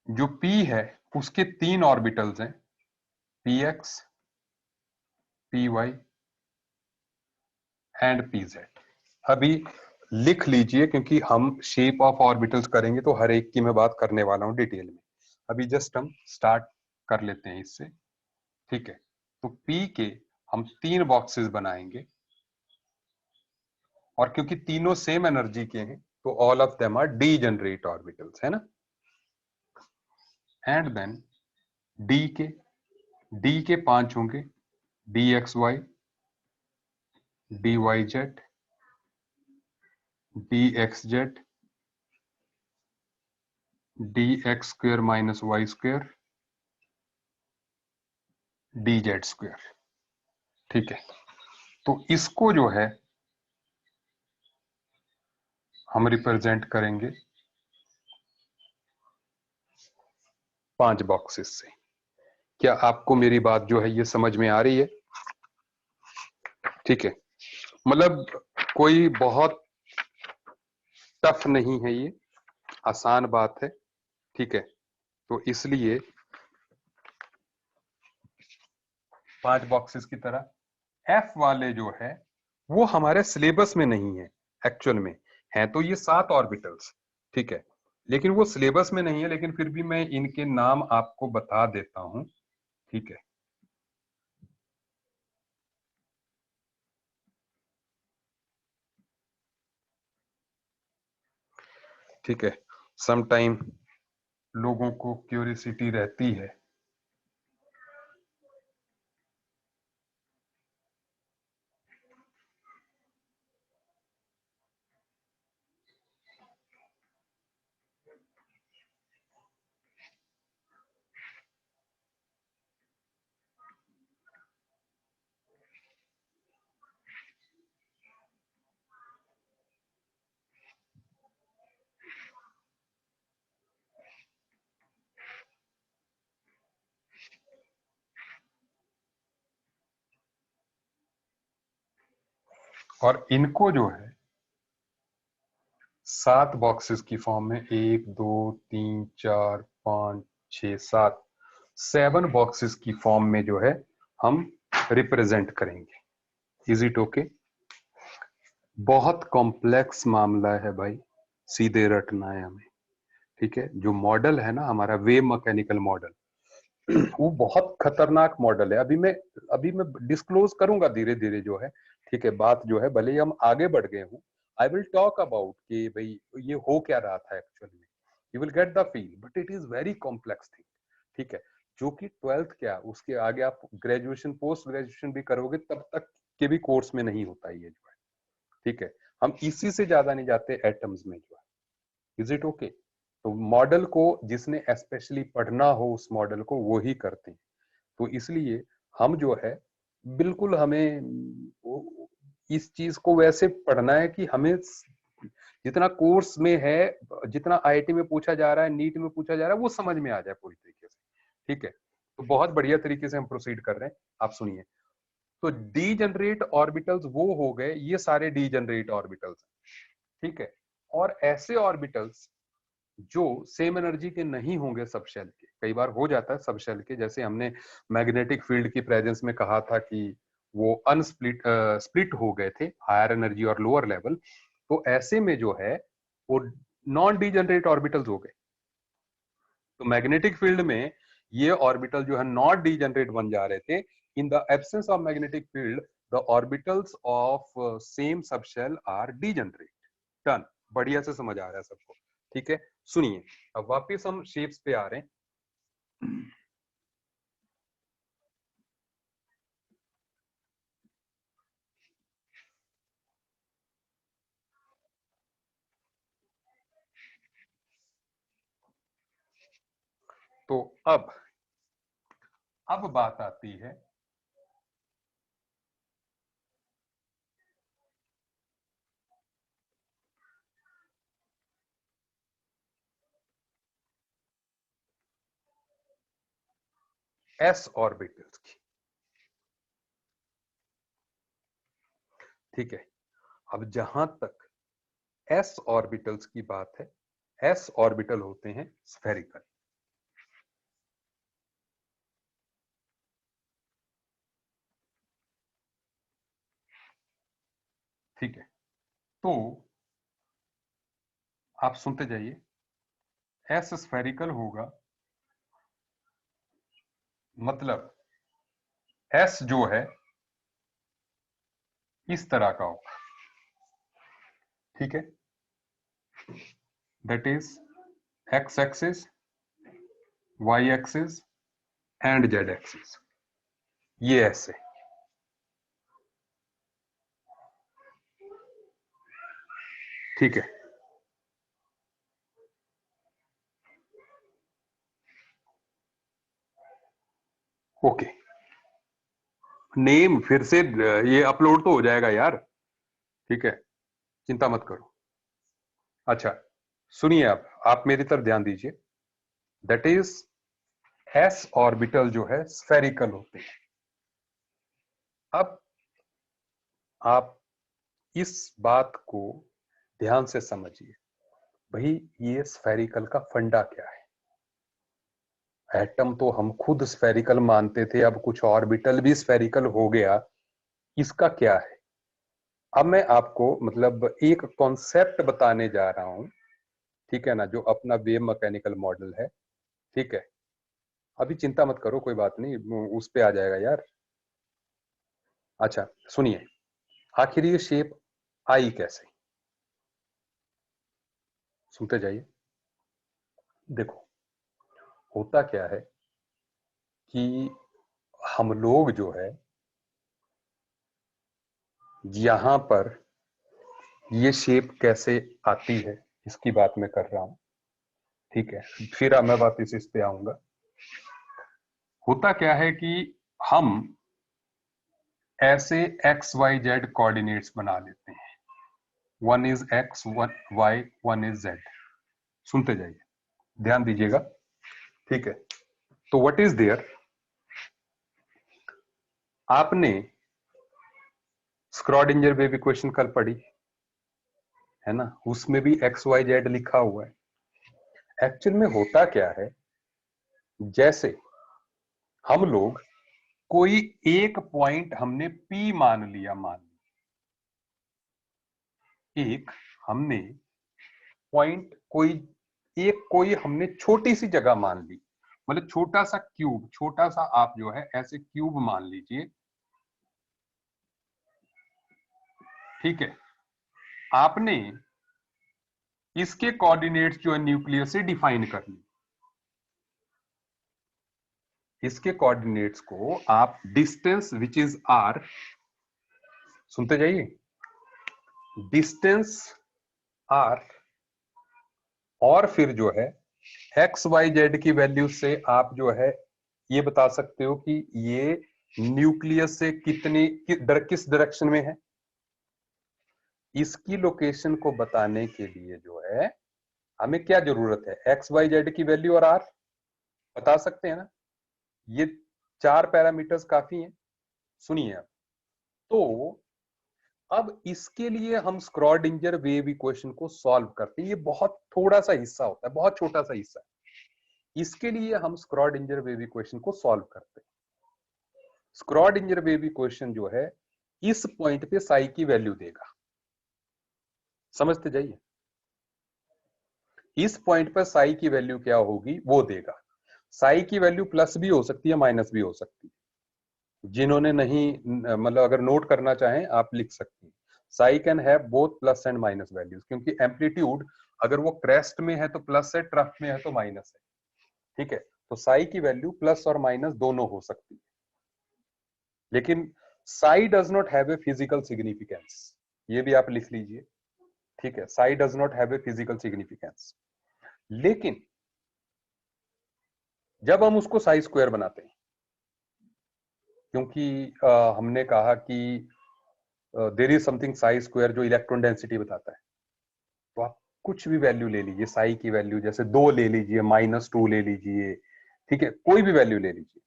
जो पी है उसके तीन ऑर्बिटल्स हैं, p x, P y and p z. अभी लिख लीजिए, क्योंकि हम शेप ऑफ ऑर्बिटल्स करेंगे तो हर एक की मैं बात करने वाला हूं डिटेल में। अभी जस्ट हम स्टार्ट कर लेते हैं इससे, ठीक है। तो पी के हम तीन बॉक्सेस बनाएंगे, और क्योंकि तीनों सेम एनर्जी के हैं तो all of them are degenerate orbitals, है ना। एंड देन डी के पांच होंगे, d x y, d y z, d x z, d x square minus y square, d z square, ठीक है। तो इसको जो है हम रिप्रेजेंट करेंगे पांच बॉक्सेस से। क्या आपको मेरी बात जो है ये समझ में आ रही है? ठीक है, मतलब कोई बहुत टफ नहीं है ये, आसान बात है, ठीक है। तो इसलिए पांच बॉक्सेस की तरह एफ वाले जो है वो हमारे सिलेबस में नहीं है, एक्चुअल में है तो ये सात ऑर्बिटल्स, ठीक है, लेकिन वो सिलेबस में नहीं है। लेकिन फिर भी मैं इनके नाम आपको बता देता हूं, ठीक है। ठीक है, सम टाइम लोगों को क्यूरियोसिटी रहती है। और इनको जो है सात बॉक्सेस की फॉर्म में, एक दो तीन चार पांच छ सात, सेवन बॉक्सेस की फॉर्म में जो है हम रिप्रेजेंट करेंगे। Is it okay? बहुत कॉम्प्लेक्स मामला है भाई, सीधे रटना है हमें, ठीक है। जो मॉडल है ना हमारा वेव मैकेनिकल मॉडल, वो बहुत खतरनाक मॉडल है। अभी मैं डिस्क्लोज करूंगा धीरे धीरे जो है, ठीक है। बात जो है भले ही हम आगे बढ़ गए हूं, आई विल टॉक अबाउट कि भाई ये हो क्या रहा था एक्चुअली में, you will get the feel, but it is very complex thing, ठीक है। जो कि ट्वेल्थ क्या उसके आगे आप ग्रेजुएशन पोस्ट ग्रेजुएशन भी करोगे तब तक के भी कोर्स में नहीं होता ये जो है, ठीक है। हम इसी से ज्यादा नहीं जाते एटम्स में जो है। Is it okay? तो मॉडल को जिसने स्पेशली पढ़ना हो उस मॉडल को वो ही करते हैं। तो इसलिए हम जो है बिल्कुल हमें इस चीज को वैसे पढ़ना है कि हमें जितना कोर्स में है, जितना आईआईटी में पूछा जा रहा है, नीट में पूछा जा रहा है, वो समझ में आ जाए पूरी तरीके से, ठीक है। तो बहुत बढ़िया तरीके से हम प्रोसीड कर रहे हैं, आप सुनिए। तो डी जनरेट ऑर्बिटल्स वो हो गए, ये सारे डी जनरेट ऑर्बिटल्स, ठीक है। और ऐसे ऑर्बिटल्स जो सेम एनर्जी के नहीं होंगे सब शेल के, कई बार हो जाता है सब शेल के, जैसे हमने मैग्नेटिक फील्ड की प्रेजेंस में कहा था कि वो अनस्प्लिट स्प्लिट हो गए थे, हायर एनर्जी और लोअर लेवल। तो ऐसे में जो है वो नॉन डीजनरेट ऑर्बिटल्स हो गए। तो मैग्नेटिक फील्ड में ये ऑर्बिटल जो है नॉट डीजनरेट बन जा रहे थे। In the absence of magnetic field the orbitals of same subshell are degenerate. Done, बढ़िया से समझ आ रहा है सबको, ठीक है। सुनिए, अब वापिस हम शेप्स पे आ रहे हैं। तो अब अब बात आती है एस ऑर्बिटल्स की। ठीक है, अब जहां तक एस ऑर्बिटल्स की बात है, एस ऑर्बिटल होते हैं स्फेरिकल। ठीक है, तो आप सुनते जाइए। एस स्फेरिकल होगा मतलब एस जो है इस तरह का होगा। ठीक है, that is x axis, y axis and z axis, ये ऐसे। ठीक है, ओके। नेम फिर से ये अपलोड तो हो जाएगा यार, ठीक है, चिंता मत करो। अच्छा सुनिए, आप मेरी तरफ ध्यान दीजिए। दैट इज एस ऑर्बिटल जो है स्फेरिकल होते हैं। अब आप इस बात को ध्यान से समझिए, भाई ये स्फेरिकल का फंडा क्या है। एटम तो हम खुद स्फेरिकल मानते थे, अब कुछ ऑर्बिटल भी स्फेरिकल हो गया, इसका क्या है। अब मैं आपको मतलब एक कॉन्सेप्ट बताने जा रहा हूं, ठीक है ना, जो अपना वेव मैकेनिकल मॉडल है। ठीक है, अभी चिंता मत करो, कोई बात नहीं, उस पे आ जाएगा यार। अच्छा सुनिए, आखिर ये शेप आई कैसे, सुनते जाइए। देखो, होता क्या है कि हम लोग जो है यहां पर ये शेप कैसे आती है इसकी बात मैं कर रहा हूं। ठीक है, फिर मैं वापिस इस पे आऊंगा। होता क्या है कि हम ऐसे एक्स वाई जेड कोऑर्डिनेट्स बना लेते हैं। One is x, one y, one is z. सुनते जाइए, ध्यान दीजिएगा। ठीक है, तो व्हाट इज देयर, आपने स्क्रॉडिंजर वेव इक्वेशन कल पढ़ी है ना, उसमें भी एक्स वाई जेड लिखा हुआ है। एक्चुअल में होता क्या है, जैसे हम लोग कोई एक पॉइंट हमने पी मान लिया, एक हमने पॉइंट कोई एक कोई हमने छोटी सी जगह मान ली, मतलब छोटा सा क्यूब, छोटा सा आप जो है ऐसे क्यूब मान लीजिए। ठीक है, आपने इसके कोऑर्डिनेट्स जो है न्यूक्लियस से डिफाइन कर ली। इसके कोऑर्डिनेट्स को आप डिस्टेंस विच इज आर, सुनते जाइए, डिस्टेंस आर, और फिर जो है एक्स वाई जेड की वैल्यू से आप जो है ये बता सकते हो कि ये न्यूक्लियस से किस डायरेक्शन में है। इसकी लोकेशन को बताने के लिए जो है हमें क्या जरूरत है, एक्स वाई जेड की वैल्यू और आर बता सकते हैं ना, ये 4 पैरामीटर्स काफी हैं। सुनिए अब, तो अब इसके लिए हम स्क्रॉडिंजर वेव इक्वेशन को सॉल्व करते हैं। ये बहुत थोड़ा सा हिस्सा होता है, बहुत छोटा सा हिस्सा है। इसके लिए हम स्क्रॉडिंजर वेव इक्वेशन को सॉल्व करते हैं। स्क्रॉडिंजर वेव इक्वेशन जो है इस पॉइंट पे साई की वैल्यू देगा, समझते जाइए। इस पॉइंट पर साई की वैल्यू क्या होगी वो देगा। साई की वैल्यू प्लस भी हो सकती है, माइनस भी हो सकती है। जिन्होंने नहीं मतलब अगर नोट करना चाहें आप लिख सकती हैं, Sai can have both plus and minus values, क्योंकि एम्पलीट्यूड अगर वो क्रेस्ट में है तो प्लस है, ट्रफ में है तो माइनस है। ठीक है, तो साई की वैल्यू प्लस और माइनस दोनों हो सकती है, लेकिन Sai does not have a physical significance, ये भी आप लिख लीजिए। ठीक है, Sai does not have a physical significance, लेकिन जब हम उसको साई स्क्वायर बनाते हैं, क्योंकि हमने कहा कि there is something psi square जो इलेक्ट्रॉन डेंसिटी बताता है। तो आप कुछ भी वैल्यू ले लीजिए, साई की वैल्यू जैसे 2 ले लीजिए, -2 ले लीजिए, ठीक है, कोई भी वैल्यू ले लीजिए,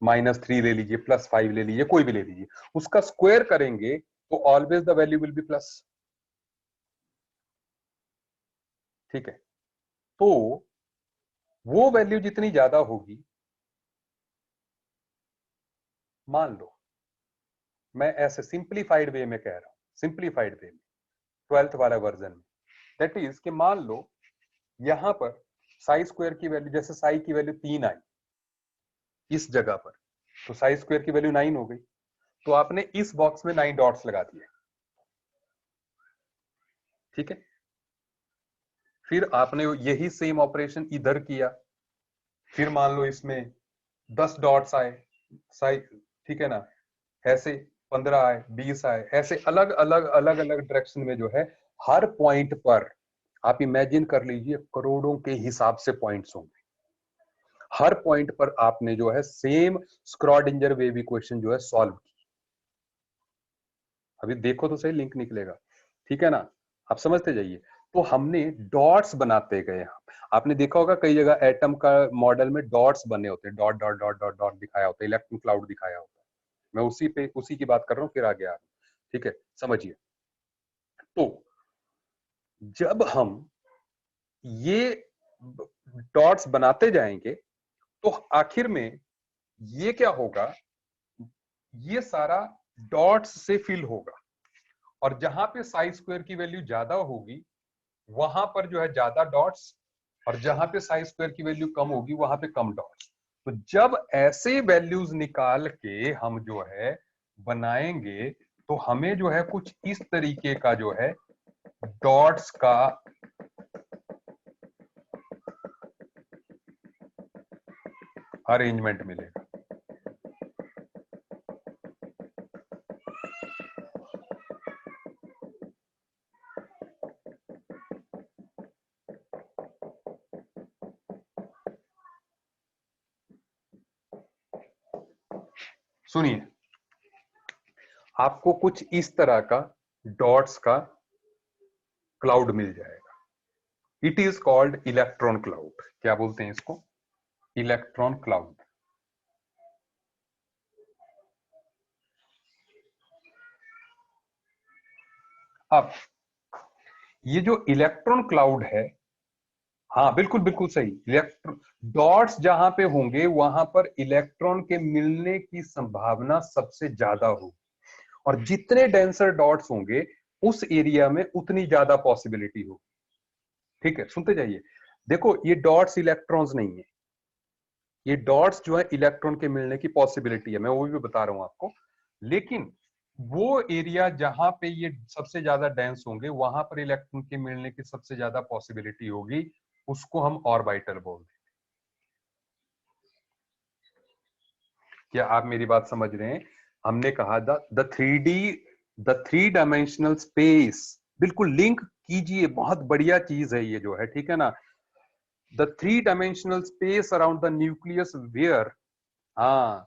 -3 ले लीजिए, +5 ले लीजिए, कोई भी ले लीजिए, उसका स्क्वायर करेंगे तो always the value will be plus. ठीक है, तो वो वैल्यू जितनी ज्यादा होगी, मान लो मैं ऐसे सिंप्लीफाइड वे में कह रहा हूं, सिंप्लीफाइड वे में 12th वाला वर्जन में, दैट इज कि मान लो यहां पर साई स्क्वायर की वैल्यू, जैसे साई की वैल्यू 3 आई इस जगह पर, तो साई स्क्वायर की वैल्यू 9 हो गई, तो आपने इस बॉक्स में 9 डॉट्स लगा दिए। ठीक है, फिर आपने यही सेम ऑपरेशन इधर किया, फिर मान लो इसमें 10 डॉट्स आए साई, ठीक है ना, ऐसे 15 आए, 20 आए, ऐसे अलग अलग अलग अलग डायरेक्शन में जो है हर पॉइंट पर आप इमेजिन कर लीजिए करोड़ों के हिसाब से पॉइंट्स होंगे। हर पॉइंट पर आपने जो है सेम स्क्रॉडिंजर वेव इक्वेशन जो है सॉल्व की। अभी देखो तो सही, लिंक निकलेगा, ठीक है ना, आप समझते जाइए। तो हमने डॉट्स बनाते गए। आपने देखा होगा कई जगह एटम का मॉडल में डॉट्स बने होते हैं, dot dot dot dot dot दिखाया होता है, इलेक्ट्रॉन क्लाउड दिखाया होता है। मैं उसी की बात कर रहा हूं, फिर आगे आ रहा हूं। ठीक है, समझिए। तो जब हम ये डॉट्स बनाते जाएंगे तो आखिर में ये क्या होगा, ये सारा डॉट्स से फिल होगा, और जहां पे साई स्क्वायर की वैल्यू ज्यादा होगी वहां पर जो है ज्यादा डॉट्स, और जहां पे साई स्क्वायर की वैल्यू कम होगी वहां पे कम डॉट्स। तो जब ऐसे वैल्यूज निकाल के हम जो है बनाएंगे तो हमें जो है कुछ इस तरीके का जो है डॉट्स का अरेंजमेंट मिलेगा। सुनिए, आपको कुछ इस तरह का डॉट्स का क्लाउड मिल जाएगा। It is called electron cloud. क्या बोलते हैं इसको? Electron cloud. अब ये जो इलेक्ट्रॉन क्लाउड है, हाँ बिल्कुल बिल्कुल सही, इलेक्ट्रॉन डॉट्स जहां पे होंगे वहां पर इलेक्ट्रॉन के मिलने की संभावना सबसे ज्यादा होगी, और जितने डेंसर डॉट्स होंगे उस एरिया में उतनी ज्यादा पॉसिबिलिटी होगी। ठीक है, सुनते जाइए। देखो, ये डॉट्स इलेक्ट्रॉन्स नहीं है, ये डॉट्स जो है इलेक्ट्रॉन के मिलने की पॉसिबिलिटी है, मैं वो भी बता रहा हूं आपको। लेकिन वो एरिया जहां पे ये सबसे ज्यादा डेंस होंगे वहां पर इलेक्ट्रॉन के मिलने की सबसे ज्यादा पॉसिबिलिटी होगी, उसको हम ऑर्बिटल बोलते हैं। क्या आप मेरी बात समझ रहे हैं? हमने कहा द थ्री डायमेंशनल स्पेस, बिल्कुल लिंक कीजिए, बहुत बढ़िया चीज है ये जो है, ठीक है ना। The three dimensional space around the nucleus where, हाँ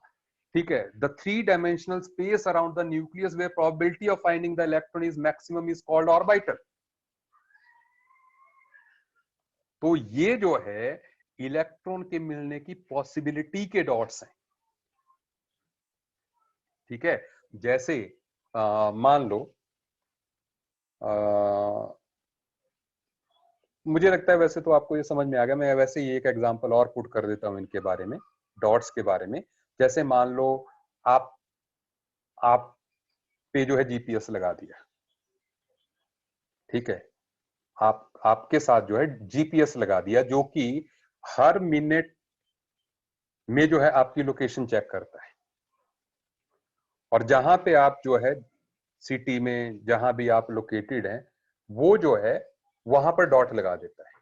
ठीक है, the three dimensional space around the nucleus where probability of finding the electron is maximum is called orbital. तो ये जो है इलेक्ट्रॉन के मिलने की पॉसिबिलिटी के डॉट्स हैं। ठीक है, जैसे मान लो मुझे लगता है वैसे तो आपको ये समझ में आ गया, मैं वैसे ही एक एग्जांपल और पुट कर देता हूं इनके बारे में, डॉट्स के बारे में। जैसे मान लो आप आप पे जो है जीपीएस लगा दिया, ठीक है, आप आपके साथ जो है जीपीएस लगा दिया जो कि हर मिनट में जो है आपकी लोकेशन चेक करता है, और जहां पे आप जो है सिटी में जहां भी आप लोकेटेड हैं वो जो है वहां पर डॉट लगा देता है।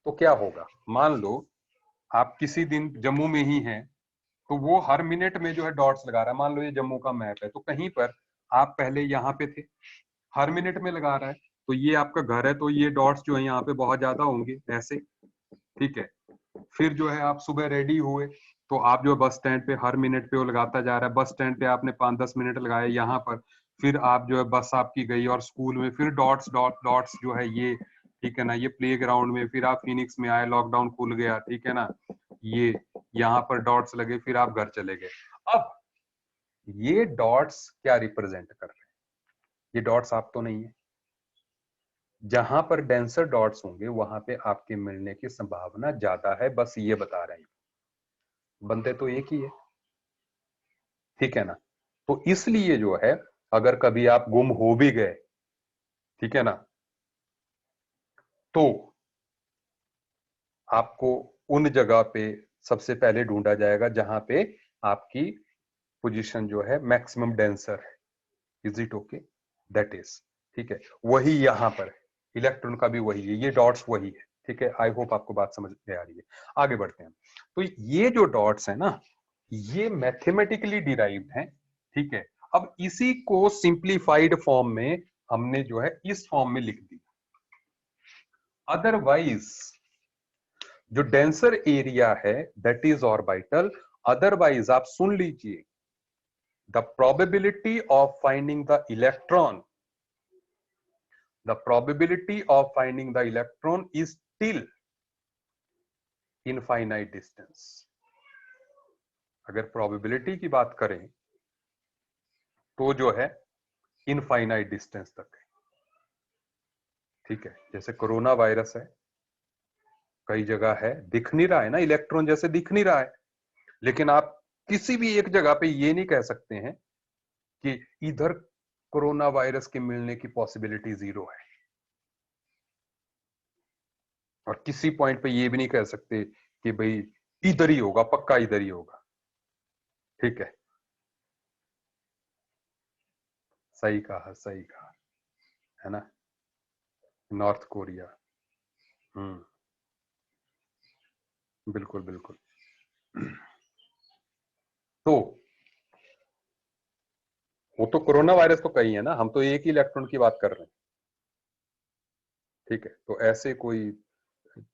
तो क्या होगा, मान लो आप किसी दिन जम्मू में ही हैं, तो वो हर मिनट में जो है डॉट्स लगा रहा है। मान लो ये जम्मू का मैप है, तो कहीं पर आप पहले यहाँ पे थे, हर मिनट में लगा रहा है, तो ये आपका घर है, तो ये डॉट्स जो है यहाँ पे बहुत ज्यादा होंगे ऐसे, ठीक है। फिर जो है आप सुबह रेडी हुए, तो आप जो बस स्टैंड पे हर मिनट पे वो लगाता जा रहा है, बस स्टैंड पे आपने 5-10 मिनट लगाए यहाँ पर, फिर आप जो है बस आपकी गई और स्कूल में फिर डॉट्स डॉट डॉट्स जो है ये, ठीक है ना, ये प्ले ग्राउंड में, फिर आप फिनिक्स में आए, लॉकडाउन खुल गया, ठीक है ना, ये यहाँ पर डॉट्स लगे, फिर आप घर चले गए। अब ये डॉट्स क्या रिप्रेजेंट कर रहे हैं? ये डॉट्स आप तो नहीं है। जहां पर डेंसर डॉट्स होंगे वहां पे आपके मिलने की संभावना ज्यादा है, बस ये बता रहे हैं। बंदे तो एक ही है, ठीक है ना। तो इसलिए जो है, अगर कभी आप गुम हो भी गए, ठीक है ना, तो आपको उन जगह पे सबसे पहले ढूंढा जाएगा जहां पे आपकी पोजीशन जो है मैक्सिमम डेंसर है। Is it okay? That is, ठीक है, वही यहां पर है। इलेक्ट्रॉन का भी वही है, ये डॉट्स वही है, ठीक है। आई होप आपको बात समझ में आ रही है। आगे बढ़ते हैं। तो ये जो डॉट्स है ना, ये मैथमेटिकली डिराइव्ड है, ठीक है। अब इसी को सिंप्लीफाइड फॉर्म में हमने जो है इस फॉर्म में लिख दी। अदरवाइज जो डेंसर एरिया है दैट इज ऑर्बिटल। अदरवाइज आप सुन लीजिए, the probability of finding the electron, the probability of finding the electron is still infinite distance। अगर probability की बात करें तो जो है इनफाइनाइट डिस्टेंस तक है, ठीक है। जैसे कोरोना वायरस है, कई जगह है, दिख नहीं रहा है ना, इलेक्ट्रॉन जैसे दिख नहीं रहा है, लेकिन आप किसी भी एक जगह पे ये नहीं कह सकते हैं कि इधर कोरोना वायरस के मिलने की पॉसिबिलिटी 0 है, और किसी पॉइंट पे ये भी नहीं कह सकते कि भाई इधर ही होगा, पक्का इधर ही होगा, ठीक है। सही कहा, सही कहा, है ना, नॉर्थ कोरिया। बिल्कुल बिल्कुल। तो वो तो कोरोना वायरस तो कई है ना, हम तो एक ही इलेक्ट्रॉन की बात कर रहे हैं, ठीक है। तो ऐसे कोई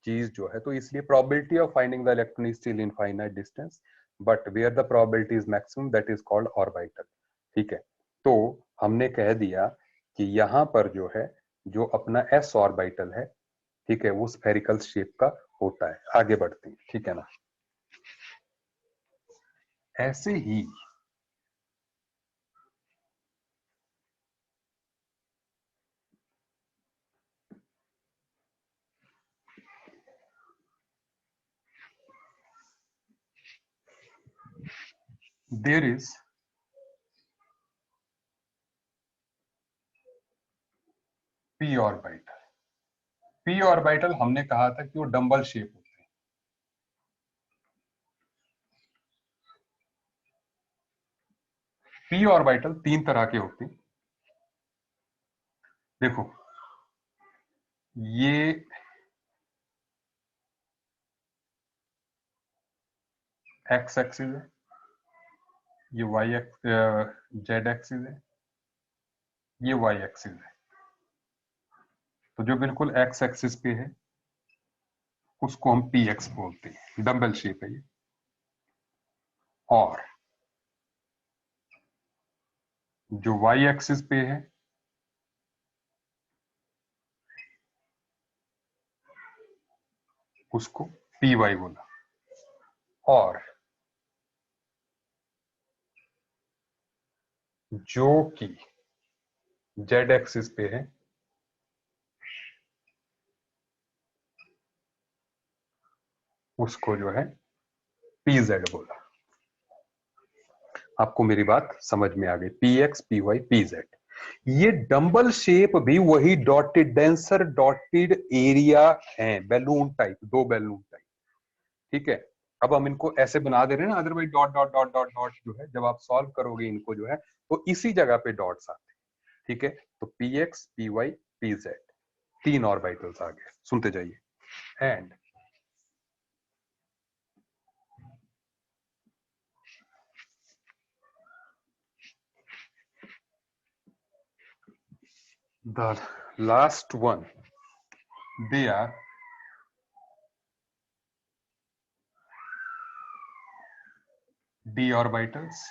चीज जो है, तो इसलिए probability of finding the electron is still infinite distance, but where the probability is maximum that is called orbital, ठीक है। तो हमने कह दिया कि यहां पर जो है, जो अपना एस ऑर्बिटल है, ठीक है, वो स्फेरिकल शेप का होता है। आगे बढ़ते हैं, ठीक है ना। ऐसे ही there is P orbital. P orbital हमने कहा था कि वो डंबल शेप होते हैं। पी ऑर्बिटल 3 तरह के होते हैं। देखो, ये एक्स एक्सिस है, ये वाई जेड एक्सिस है, ये वाई एक्सिस है। तो जो बिल्कुल एक्स एक्सिस पे है उसको हम पी एक्स बोलते हैं, डंबल शेप है ये। और जो वाई एक्सिस पे है उसको पी वाई बोला। और जो कि जेड एक्सिस पे है उसको जो है पी जेड बोला। आपको मेरी बात समझ में आ गई? P x, P Y, P z. ये डंबल शेप भी वही डॉटेड डेंसर डॉटेड एरिया है, बैलून टाइप, 2 बैलून टाइप, ठीक है। अब हम इनको ऐसे बना दे रहे हैं ना, otherwise dot dot dot dot dot जो है, जब आप सॉल्व करोगे इनको जो है, तो इसी जगह पे डॉट्स आते हैं, ठीक है। तो P x, P Y, P Z, 3 orbitals आ गए। सुनते जाइए। And the last one, they are d orbitals,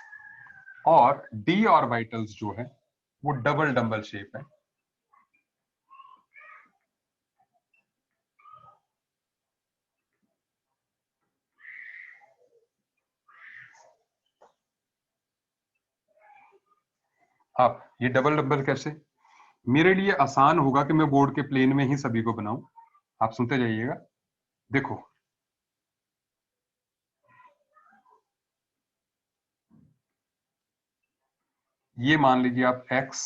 और d ऑर्बिटल्स जो है वो डबल डबल शेप है। अब ये डबल डबल कैसे? मेरे लिए आसान होगा कि मैं बोर्ड के प्लेन में ही सभी को बनाऊं। आप सुनते जाइएगा। देखो, ये मान लीजिए आप x,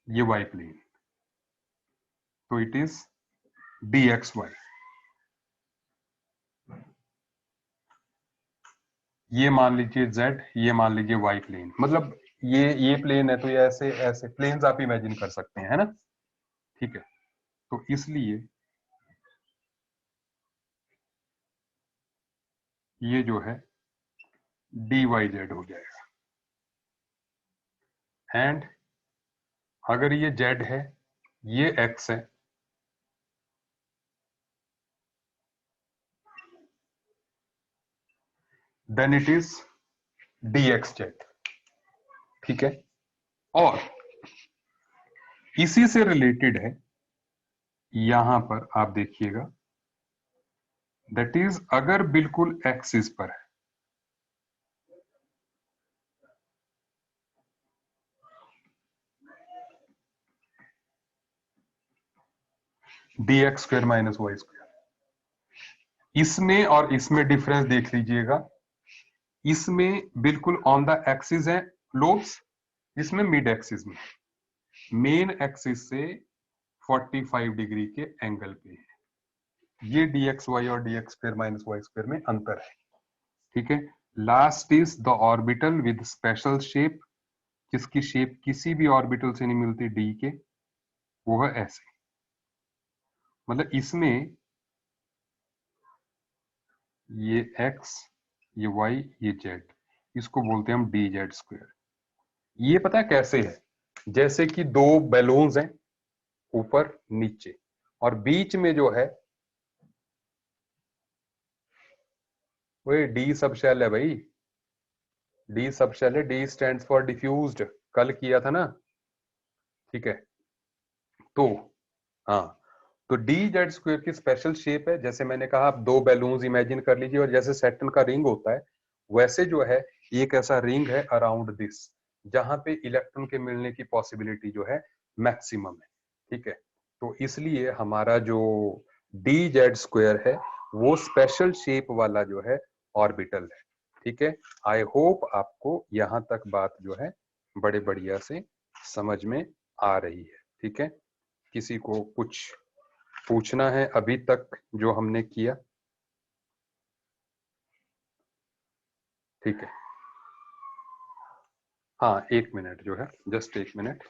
ये y प्लेन, तो इट इज dxy। ये मान लीजिए z, ये मान लीजिए y प्लेन, मतलब ये प्लेन है तो ये ऐसे ऐसे प्लेन्स आप इमेजिन कर सकते हैं, है ना? ठीक है, तो इसलिए ये जो है dyz हो जाएगा। एंड अगर ये z है, ये x है, देन इट इज dxz। ठीक है, और इसी से रिलेटेड है, यहां पर आप देखिएगा, दैट इज अगर बिल्कुल एक्सिस पर है, dx square minus y square, इसमें और इसमें डिफरेंस देख लीजिएगा। इसमें बिल्कुल ऑन द एक्सिस है लोब्स, इसमें मिड एक्सिस में, मेन एक्सिस से 45 डिग्री के एंगल पे है। ये dx y और dx square minus y square में अंतर है। ठीक है, last is the orbital with special shape, जिसकी शेप किसी भी ऑर्बिटल से नहीं मिलती डी के, वो है ऐसे। मतलब इसमें ये x, ये y, ये z, इसको बोलते हैं हम डी जेड स्क्वायर। ये पता है कैसे है? जैसे कि दो बैलून्स हैं, ऊपर नीचे, और बीच में जो है वो डी सब शेल है भाई, डी सब शेल है, डी स्टैंड्स फॉर डिफ्यूज्ड, कल किया था ना। ठीक है, तो हाँ, तो डी जेड स्क्वायर की स्पेशल शेप है, जैसे मैंने कहा आप दो बैलून्स इमेजिन कर लीजिए, और जैसे सैटर्न का रिंग होता है वैसे जो है एक ऐसा रिंग है अराउंड दिस, जहां पे इलेक्ट्रॉन के मिलने की पॉसिबिलिटी जो है मैक्सिमम है। ठीक है, तो इसलिए हमारा जो डी जेड स्क्वायर है वो स्पेशल शेप वाला जो है ऑर्बिटल है। ठीक है, आई होप आपको यहां तक बात जो है बड़े बढ़िया से समझ में आ रही है। ठीक है, किसी को कुछ पूछना है अभी तक जो हमने किया? ठीक है, हाँ 1 मिनट जो है, जस्ट 1 मिनट।